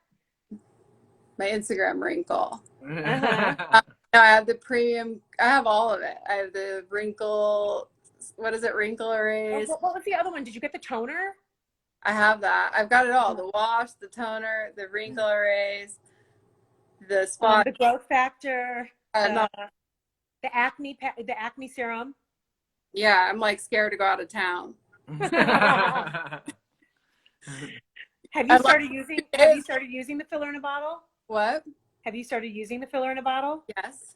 My Instagram wrinkle. Uh-huh. No, I have the premium. I have all of it. I have the wrinkle. What is it? Wrinkle erase. What was the other one? Did you get the toner? I have that. I've got it all. The wash, the toner, the wrinkle erase, the spot. The growth factor. No. The acne serum. Yeah, I'm like scared to go out of town. Have I you love started using, it. have you started using the filler in a bottle? What? Have you started using the filler in a bottle? Yes.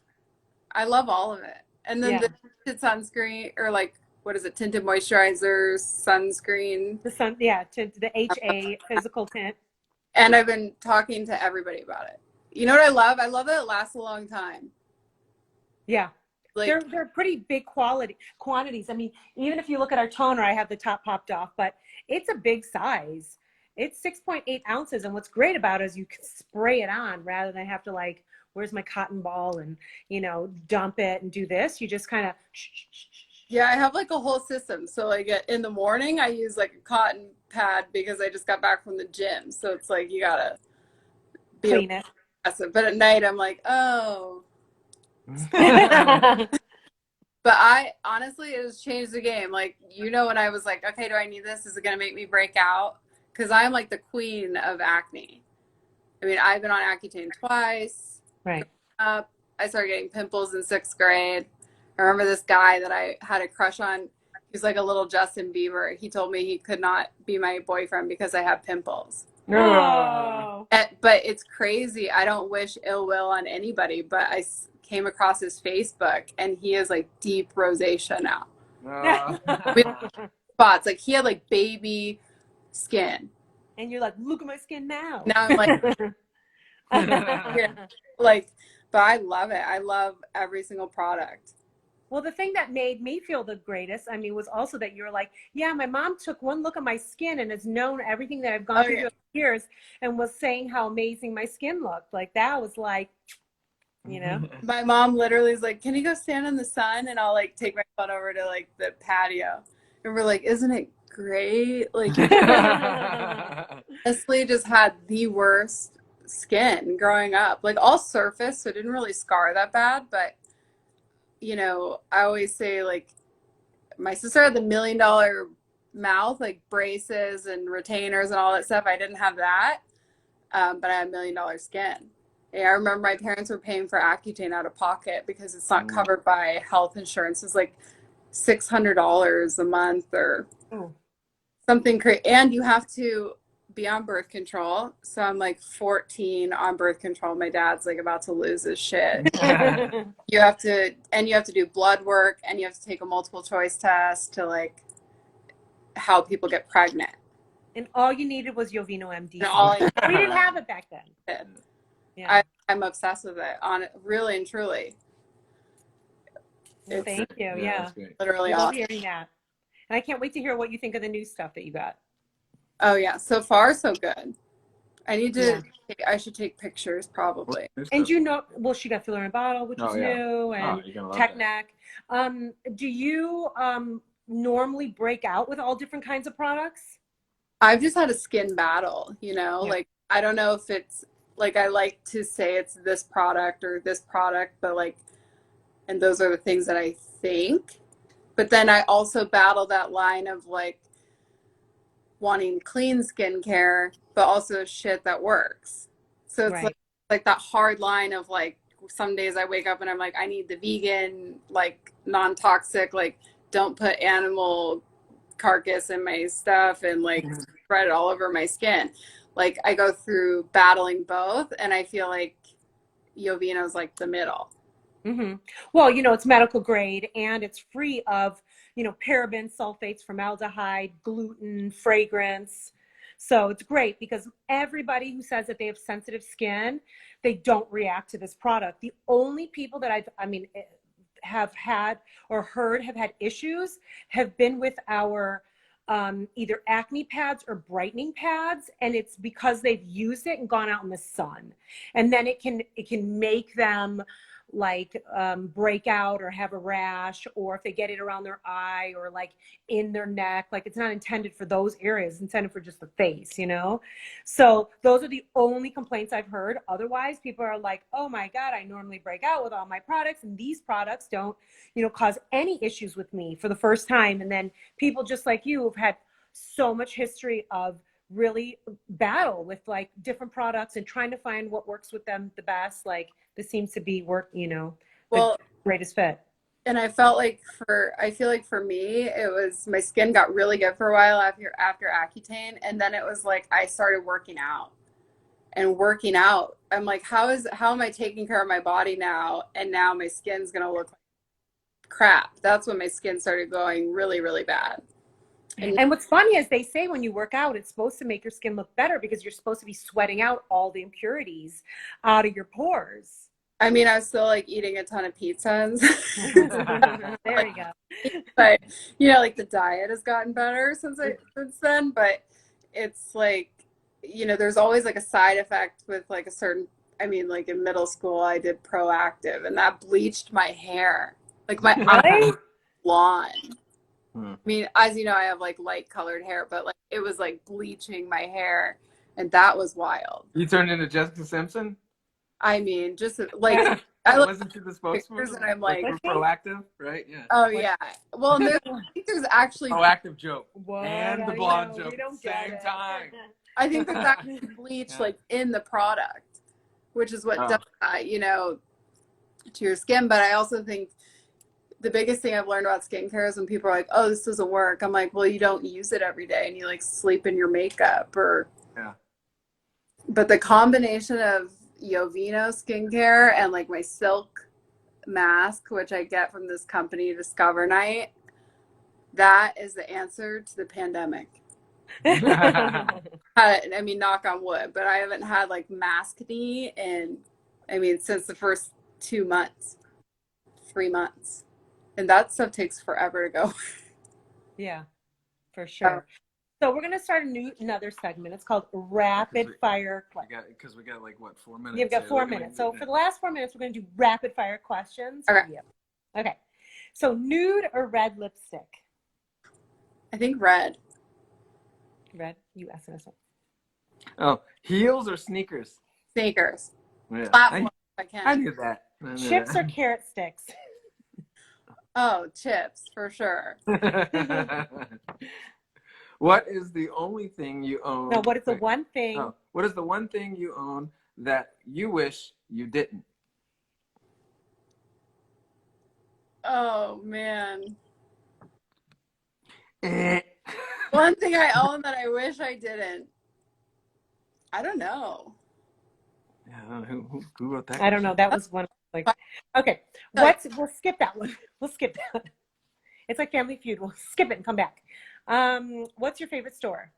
I love all of it. And then Yeah. the tinted sunscreen, or like, what is it? Tinted moisturizer, sunscreen. The sun, yeah, to the HA physical tint. And I've been talking to everybody about it. You know what I love? I love that it lasts a long time. Yeah. Like, They're pretty big quantities. I mean, even if you look at our toner, I have the top popped off, but it's a big size. It's 6.8 ounces. And what's great about it is you can spray it on rather than have to like, where's my cotton ball and, dump it and do this. You just kind of yeah, I have like a whole system. So like in the morning, I use like a cotton pad because I just got back from the gym. So it's like you gotta be clean it. aggressive. But at night, I'm like, oh. But I honestly, it has changed the game. Like, when I was like, okay, do I need this? Is it gonna make me break out? Because I'm like the queen of acne. I mean, I've been on Accutane twice. Right. I started getting pimples in 6th grade. I remember this guy that I had a crush on. He was like a little Justin Bieber. He told me he could not be my boyfriend because I have pimples. No. But it's crazy. I don't wish ill will on anybody, but I came across his Facebook and he has like deep rosacea now. Spots. Like he had like baby skin. And you're like, look at my skin now. Now I'm like, like, but I love it. I love every single product. Well, the thing that made me feel the greatest, was also that you're like, yeah, my mom took one look at my skin and has known everything that I've gone through the years and was saying how amazing my skin looked. Like that was like, My mom literally is like, can you go stand in the sun? And I'll like take my phone over to like the patio. And we're like, isn't it great? Like, honestly, just had the worst skin growing up. Like all surface, so it didn't really scar that bad, but I always say like my sister had the $1 million mouth, like braces and retainers and all that stuff. I didn't have that, but I had $1 million skin. Yeah, I remember my parents were paying for Accutane out of pocket because it's not covered by health insurance. It's like $600 a month or something crazy. And you have to be on birth control. So I'm like 14 on birth control. My dad's like about to lose his shit. You have to do blood work and you have to take a multiple choice test to like how people get pregnant. And all you needed was YovinoMD. We didn't have it back then. Yeah. I'm obsessed with it on it, really and truly. Well, thank you. Yeah. Literally I love awesome. hearing that. And I can't wait to hear what you think of the new stuff that you got. Oh yeah, so far so good. I should take pictures probably. And she got filler in a bottle, which is new, and tech neck. Do you normally break out with all different kinds of products? I've just had a skin battle, like I don't know if it's like I like to say it's this product or this product, but like, and those are the things that I think. But then I also battle that line of like wanting clean skincare, but also shit that works. So it's like that hard line of like, some days I wake up and I'm like, I need the vegan, like non-toxic, like don't put animal carcass in my stuff and like spread it all over my skin. Like I go through battling both, and I feel like Yovino's like the middle. Mm-hmm. Well, it's medical grade and it's free of, parabens, sulfates, formaldehyde, gluten, fragrance. So it's great because everybody who says that they have sensitive skin, they don't react to this product. The only people that have had or heard have had issues have been with our either acne pads or brightening pads, and it's because they've used it and gone out in the sun, and then it can make them like break out or have a rash, or if they get it around their eye or like in their neck, like it's not intended for those areas, it's intended for just the face, so those are the only complaints I've heard. Otherwise, people are like, oh my god, I normally break out with all my products and these products don't cause any issues with me for the first time. And then people just like you have had so much history of really battle with like different products and trying to find what works with them the best. Like this seems to be the greatest fit. And I feel like for me, it was my skin got really good for a while after Accutane, and then it was like I started working out. And working out, I'm like, how am I taking care of my body now? And now my skin's gonna look like crap. That's when my skin started going really, really bad. And what's funny is they say when you work out, it's supposed to make your skin look better because you're supposed to be sweating out all the impurities out of your pores. I mean, I was still like eating a ton of pizzas. There you go. But you know, like the diet has gotten better since then. But it's like, you know, there's always like a side effect with like a certain. I mean, like in middle school, I did Proactive, and that bleached my hair. Like my eyes blonde. I mean, as you know, I have like light colored hair, but like it was like bleaching my hair, and that was wild. You turned into Jessica Simpson? I mean, just like I wasn't she the spokesperson? pictures and I'm like, for Proactive, right? Yeah. oh yeah. Well, and I think there's actually Proactive joke What? and the blonde joke at the same time. I think there's actually bleach like in the product, which is what does that, you know, to your skin. But I also think the biggest thing I've learned about skincare is when people are like, oh, this doesn't work. I'm like, well, you don't use it every day and you like sleep in your makeup or. Yeah. But the combination of Yovino skincare and like my silk mask, which I get from this company, Discover Night, that is the answer to the pandemic. I mean, knock on wood, but I haven't had like maskne in, I mean, since the first 2 months, 3 months. And that stuff takes forever to go. Yeah, for sure. So we're going to start another segment. It's called Rapid Fire Questions. Because we got like, what, 4 minutes? You've got 4 minutes. So for the last 4 minutes, we're going to do rapid fire questions. Okay. Okay. So nude or red lipstick? I think red. Red? You asked us. Oh, heels or sneakers? Sneakers. Yeah. Platform, if I can. I knew that. Chips or carrot sticks? Oh, chips, for sure. What is the only thing you own? No, what is the one thing? Oh, what is the one thing you own that you wish you didn't? Oh, man. Eh. One thing I own that I wish I didn't. I don't know. Yeah, who wrote that? I don't know. That was one. Like, okay, we'll skip that one. We'll skip that. It's like Family Feud. We'll skip it and come back. What's your favorite store?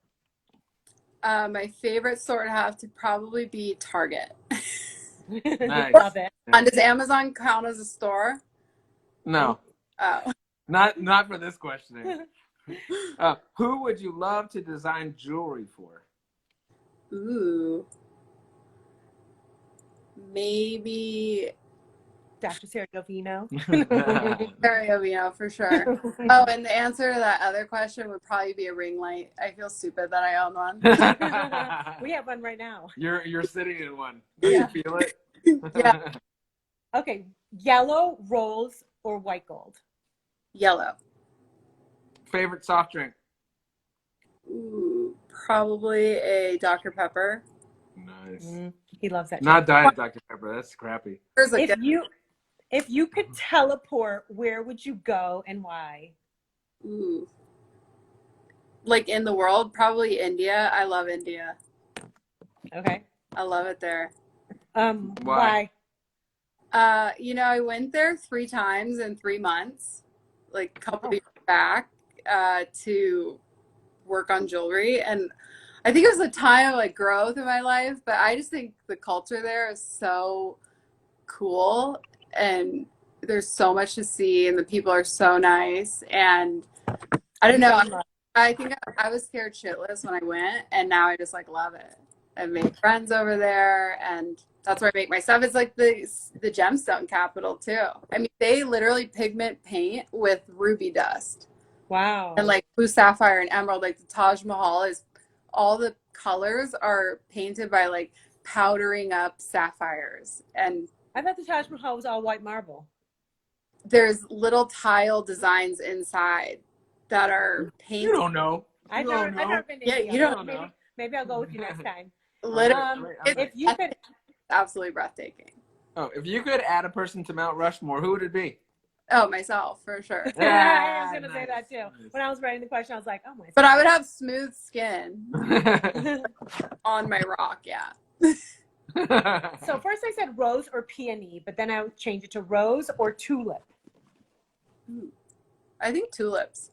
My favorite store would have to probably be Target. Nice. Love it. And does Amazon count as a store? No. Oh. Not for this questioning. Who would you love to design jewelry for? Ooh. Maybe Dr. Sarah Jovino. Yovino for sure. Oh, and the answer to that other question would probably be a ring light. I feel stupid that I own one. We have one right now. You're sitting in one. Do you feel it? Yeah. Okay, yellow, rose, or white gold? Yellow. Favorite soft drink? Ooh, probably a Dr. Pepper. Nice. He loves that. Not Diet Dr. Pepper. That's crappy. If you could teleport, where would you go and why? Ooh. Like in the world, probably India. I love India. Okay. I love it there. Why? You know, I went there 3 times in 3 months, like a couple years back, to work on jewelry. And I think it was a time of like growth in my life, but I just think the culture there is so cool and there's so much to see and the people are so nice. And I don't know, I think I was scared shitless when I went and now I just like love it. I've made friends over there and that's where I make my stuff. It's like the gemstone capital too. I mean, they literally pigment paint with ruby dust. Wow. And like blue sapphire and emerald, like the Taj Mahal is all the colors are painted by like powdering up sapphires. And I thought the Taj Mahal was all white marble. there's little tile designs inside that are painted. You don't know. I've never been to Yeah, India. you don't Maybe I'll go with you next time. Literally, If you could, absolutely breathtaking. Oh, if you could add a person to Mount Rushmore, who would it be? Oh, myself, for sure. I was gonna say Nice, that too. nice. When I was writing the question, I was like, oh my. But I would have smooth skin on my rock, yeah. So first I said rose or peony, but then I would change it to rose or tulip. I think tulips.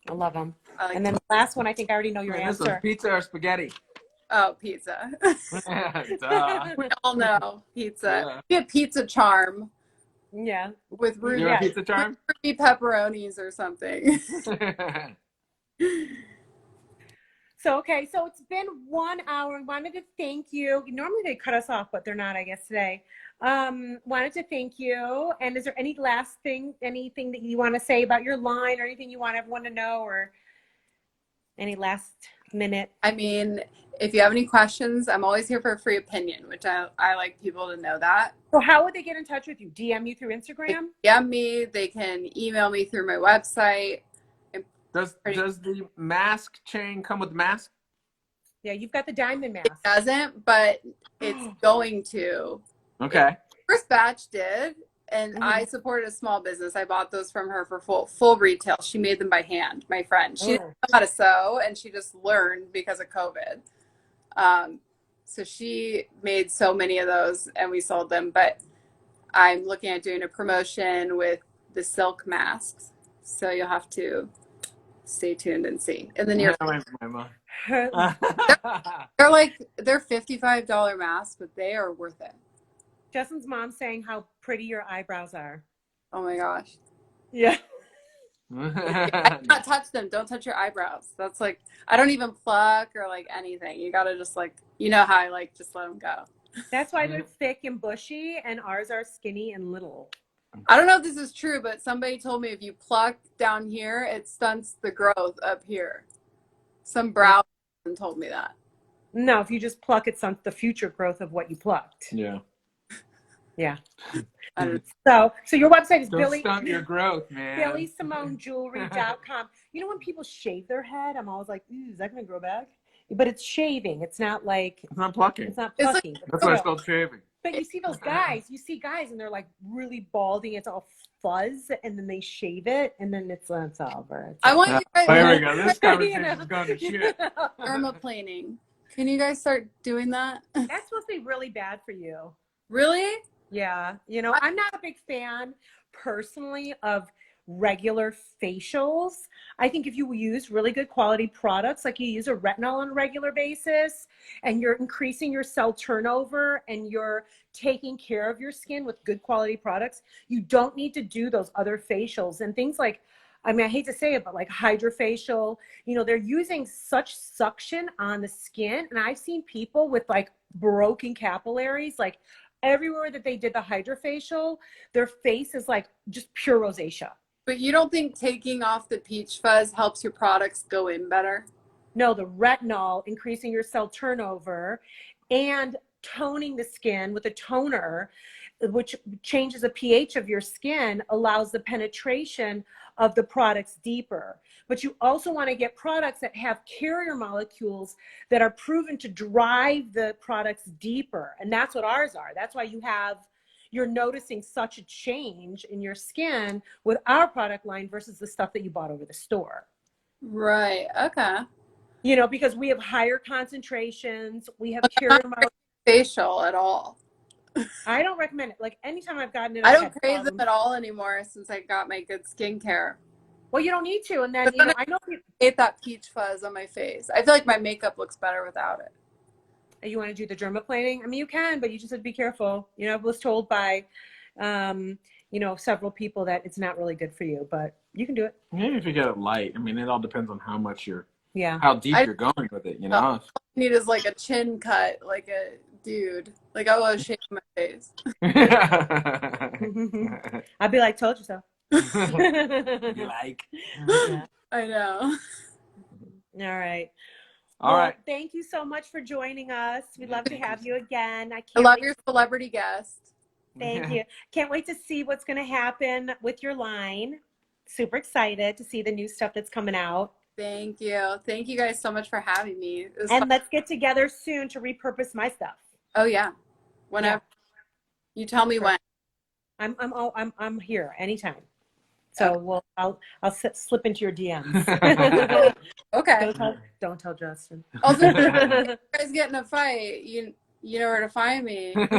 I love them. I like And then the last one, I think I already know your Man, this was answer. pizza or spaghetti? Oh, pizza. Duh. We all know pizza. Yeah. Be a pizza charm Yeah. with Ruby, You're Yeah. a pizza charm? Ruby pepperonis or something. So, okay, so it's been 1 hour. Wanted to thank you. Normally they cut us off, but they're not, I guess, today. Wanted to thank you. And is there any last thing, anything that you want to say about your line or anything you want everyone to know, or any last minute? I mean, if you have any questions, I'm always here for a free opinion, which I like people to know that. So how would they get in touch with you? DM you through Instagram? DM me. They can email me through my website. Does the mask chain come with the mask? Yeah, you've got the diamond It mask. doesn't, but it's going to. Okay. First batch did, and I supported a small business. I bought those from her for full retail. She made them by hand, my friend. She didn't know how to sew, and she just learned because of COVID. So she made so many of those, and we sold them. But I'm looking at doing a promotion with the silk masks, so you'll have to stay tuned and see. In the near future. They're $55 masks, but they are worth it. Justin's mom saying how pretty your eyebrows are. Oh my gosh. Yeah. I cannot touch them. Don't touch your eyebrows. That's like, I don't even pluck or like anything. You gotta just like, you know how I like just let them go. That's why they're thick and bushy, and ours are skinny and little. I don't know if this is true, but somebody told me if you pluck down here, it stunts the growth up here. Some brow person told me that. No, if you just pluck, it stunts the future growth of what you plucked. Yeah. Yeah. I don't So your website is Don't stunt your growth, man. BillySimoneJewelry.com. You know when people shave their head, I'm always like, ooh, is that going to grow back? But it's shaving. It's not like, It's not plucking. it's not It's like- plucking. That's why it's called shaving. But you see those guys, and they're like really balding. It's all fuzz, and then they shave it, and then it's over. I want you guys There we go. This You conversation's know? gone to shit. dermaplaning. Can you guys start doing that? That's supposed to be really bad for you. Really? Yeah. You know, I'm not a big fan personally of regular facials. I think if you use really good quality products, like you use a retinol on a regular basis, and you're increasing your cell turnover and you're taking care of your skin with good quality products, you don't need to do those other facials and things like, I mean, I hate to say it, but like hydrofacial, you know, they're using such suction on the skin. And I've seen people with like broken capillaries, like everywhere that they did the hydrofacial, their face is like just pure rosacea. But you don't think taking off the peach fuzz helps your products go in better? No, the retinol, increasing your cell turnover and toning the skin with a toner, which changes the pH of your skin, allows the penetration of the products deeper. But you also want to get products that have carrier molecules that are proven to drive the products deeper. And that's what ours are. That's why you're noticing such a change in your skin with our product line versus the stuff that you bought over the store. Right. Okay. You know, because we have higher concentrations, we have carrier molecules. Facial at all. I don't recommend it. Like anytime I've gotten it, I I've don't had crave them problems. at all anymore since I got my good skincare. Well, you don't need to. And then, But you know, then I know people, I hate that peach fuzz on my face. I feel like my makeup looks better without it. you want to do the dermaplaning. I mean, you can, but you just have to be careful. You know, I was told by, you know, several people that it's not really good for you, but you can do it. Maybe if you get it light. I mean, it all depends on how much how deep you're going with it, you know? All I need is like a chin cut, like a dude. Like I want to shave my face. I'd be like, told you so. You like. Yeah. I know. All right. All Well, right. thank you so much for joining us. We'd love to have you again. I Can't love wait. your celebrity guest. Thank you. Can't wait to see what's going to happen with your line. Super excited to see the new stuff that's coming out. Thank you. Thank you guys so much for having me. It was And fun. let's get together soon to repurpose my stuff. Oh yeah. Whenever. You tell me when. I'm here anytime. So I'll slip into your DMs. Okay. Don't tell Justin. Also, if you guys get in a fight, you know where to find me. Just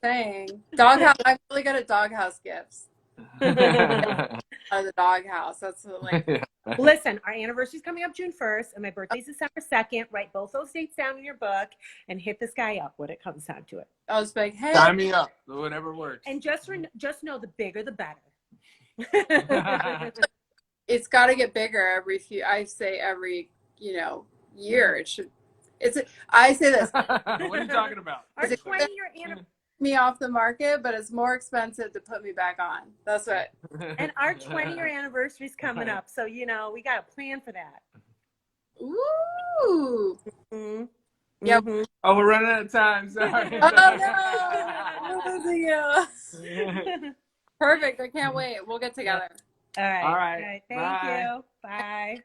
saying. Doghouse. I'm really good at doghouse gifts. Out of the doghouse. That's like. Listen, our anniversary's coming up June 1st, and my birthday's December 2nd. Write both those dates down in your book and hit this guy up when it comes time to it. I was like, hey. Sign me up. Whatever works. And just know the bigger the better. It's got to get bigger every year. It should. I say this. What are you talking about? Our 20-year anniversary. Me off the market, but it's more expensive to put me back on. That's what. And our 20-year anniversary is coming up, so we got a plan for that. Ooh. Mm-hmm. Yep. Mm-hmm. Oh, we're running out of time. Sorry. Oh no! I'm losing you. Perfect. I can't wait. We'll get together. All right. All right. Thank Bye. you. Bye.